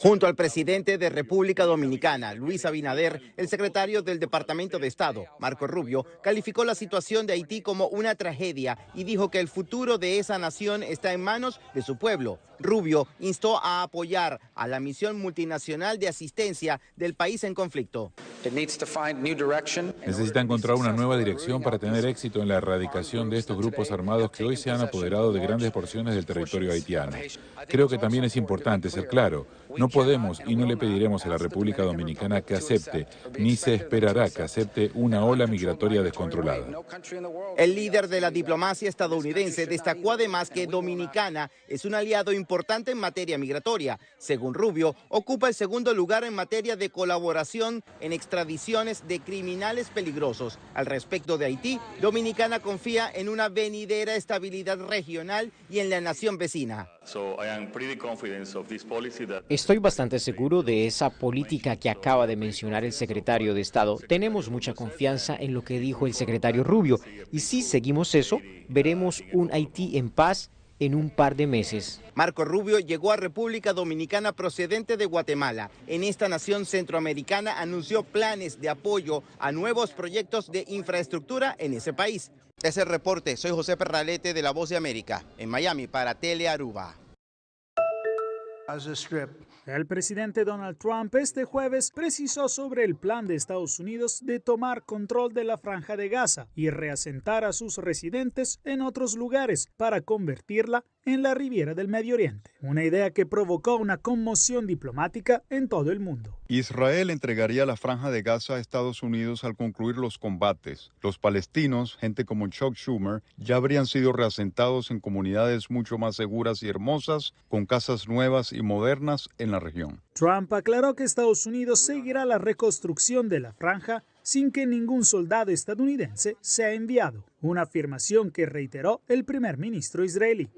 [SPEAKER 6] Junto al presidente de República Dominicana, Luis Abinader, el secretario del Departamento de Estado, Marco Rubio, calificó la situación de Haití como una tragedia y dijo que el futuro de esa nación está en manos de su pueblo. Rubio instó a apoyar a la misión multinacional de asistencia del país en conflicto.
[SPEAKER 7] Necesita encontrar una nueva dirección para tener éxito en la erradicación de estos grupos armados que hoy se han apoderado de grandes porciones del territorio haitiano. Creo que también es importante ser claro, no podemos y no le pediremos a la República Dominicana que acepte, ni se esperará que acepte una ola migratoria descontrolada.
[SPEAKER 6] El líder de la diplomacia estadounidense destacó además que Dominicana es un aliado importante en materia migratoria. Según Rubio, ocupa el segundo lugar en materia de colaboración en extradiciones de criminales peligrosos. Al respecto de Haití, Dominicana confía en una venidera estabilidad regional y en la nación vecina.
[SPEAKER 8] Estoy bastante seguro de esa política que acaba de mencionar el secretario de Estado. Tenemos mucha confianza en lo que dijo el secretario Rubio y si seguimos eso, veremos un Haití en paz en un par de meses.
[SPEAKER 6] Marco Rubio llegó a República Dominicana procedente de Guatemala. En esta nación centroamericana anunció planes de apoyo a nuevos proyectos de infraestructura en ese país. Es el reporte. Soy José Perralete de La Voz de América, en Miami para Telearuba.
[SPEAKER 10] El presidente Donald Trump este jueves precisó sobre el plan de Estados Unidos de tomar control de la Franja de Gaza y reasentar a sus residentes en otros lugares para convertirla en la Riviera del Medio Oriente, una idea que provocó una conmoción diplomática en todo el mundo.
[SPEAKER 27] Israel entregaría la Franja de Gaza a Estados Unidos al concluir los combates. Los palestinos, gente como Chuck Schumer, ya habrían sido reasentados en comunidades mucho más seguras y hermosas, con casas nuevas y modernas en la región.
[SPEAKER 10] Trump aclaró que Estados Unidos seguirá la reconstrucción de la franja sin que ningún soldado estadounidense sea enviado, una afirmación que reiteró el primer ministro israelí.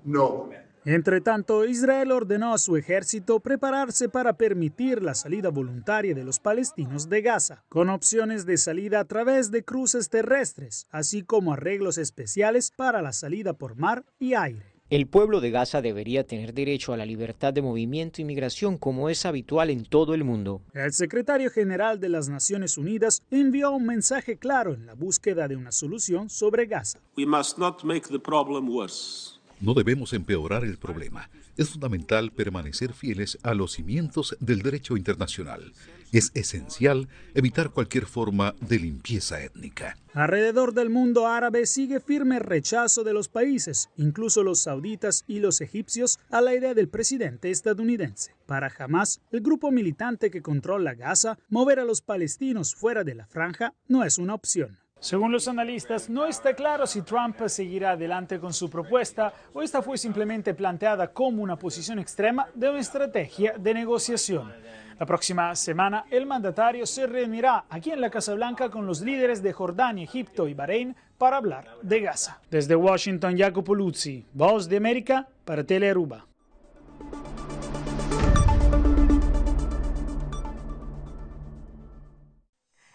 [SPEAKER 27] No.
[SPEAKER 10] Entre tanto, Israel ordenó a su ejército prepararse para permitir la salida voluntaria de los palestinos de Gaza, con opciones de salida a través de cruces terrestres, así como arreglos especiales para la salida por mar y aire.
[SPEAKER 8] El pueblo de Gaza debería tener derecho a la libertad de movimiento y migración como es habitual en todo el mundo.
[SPEAKER 10] El secretario general de las Naciones Unidas envió un mensaje claro en la búsqueda de una solución sobre Gaza.
[SPEAKER 28] We must not make the problem worse.
[SPEAKER 29] No debemos empeorar el problema. Es fundamental permanecer fieles a los cimientos del derecho internacional. Es esencial evitar cualquier forma de limpieza étnica.
[SPEAKER 10] Alrededor del mundo árabe sigue firme el rechazo de los países, incluso los sauditas y los egipcios, a la idea del presidente estadounidense. Para Hamas, el grupo militante que controla Gaza, mover a los palestinos fuera de la franja no es una opción. Según los analistas, no está claro si Trump seguirá adelante con su propuesta o esta fue simplemente planteada como una posición extrema de una estrategia de negociación. La próxima semana, el mandatario se reunirá aquí en la Casa Blanca con los líderes de Jordania, Egipto y Bahrein para hablar de Gaza. Desde Washington, Jacopo Luzzi, Voz de América para Telearuba.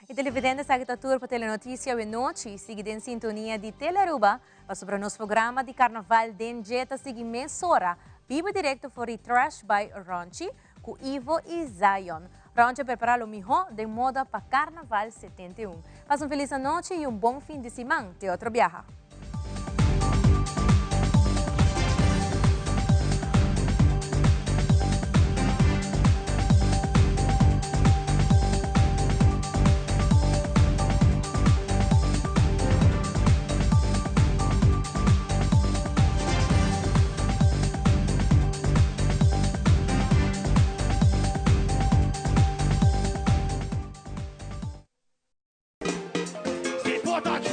[SPEAKER 2] E televidentes, aqui está tudo para Telenotícia de noite. Siga em sintonia de Telearuba para sobre o nosso programa de Carnaval de Jeta. Siga mês hora. Viva direto for the Trash by Ronchi com Ivo e Zion. Ronchi prepara o melhor de moda para Carnaval 71. Faça feliz noite e bom fim de semana. Te outro viaja.
[SPEAKER 19] ataque.